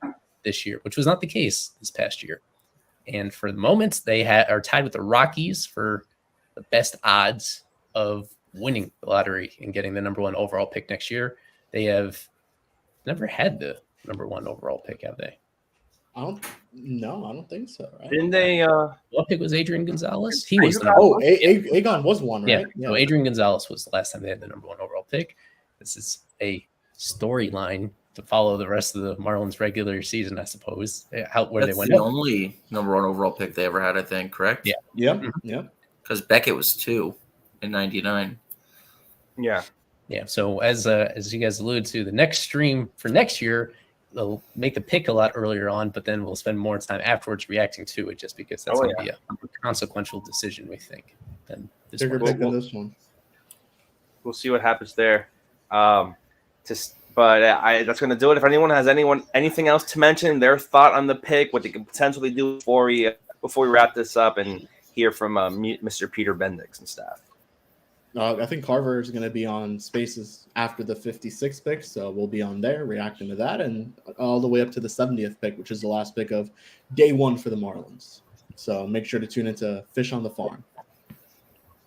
this year, which was not the case this past year. And for the moment, they are tied with the Rockies for the best odds of winning the lottery and getting the number 1 overall pick next year. They have never had the number 1 overall pick, have they? I don't think so. Right? Didn't they? What pick was Adrian Gonzalez? He was the Agon was 1, right? Yeah. So Adrian Gonzalez was the last time they had the number 1 overall pick. This is a storyline to follow the rest of the Marlins regular season, I suppose. They went. The only number 1 overall pick they ever had, I think. Correct? Yeah. Because Beckett was 2 in '99. Yeah. Yeah. So as you guys alluded to, the next stream for next year, they'll make the pick a lot earlier on, but then we'll spend more time afterwards reacting to it, just because that's going to be a consequential decision, we think. Than this bigger pick than this one. We'll see what happens there. That's going to do it. If anyone has anything else to mention, their thought on the pick, what they could potentially do before we wrap this up and hear from Mr. Peter Bendix and staff. I think Carver is going to be on Spaces after the 56th pick, so we'll be on there reacting to that, and all the way up to the 70th pick, which is the last pick of day 1 for the Marlins. So make sure to tune into Fish on the Farm.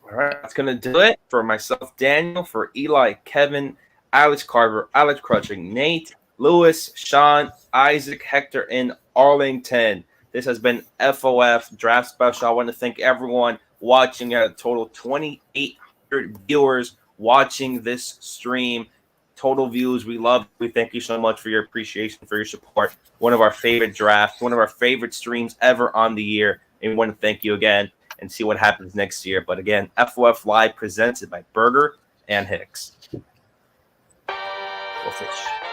All right, that's going to do it for myself, Daniel, for Eli, Kevin, Alex Carver, Alex Crutching, Nate, Lewis, Sean, Isaac, Hector, and Arlington. This has been FOF Draft Special. I want to thank everyone watching. We had a total 2,800 viewers watching this stream. Total views. We love. We thank you so much for your appreciation, for your support. One of our favorite drafts, one of our favorite streams ever on the year. And we want to thank you again and see what happens next year. But again, FOF Live presented by Berger and Hicks. Go Fish.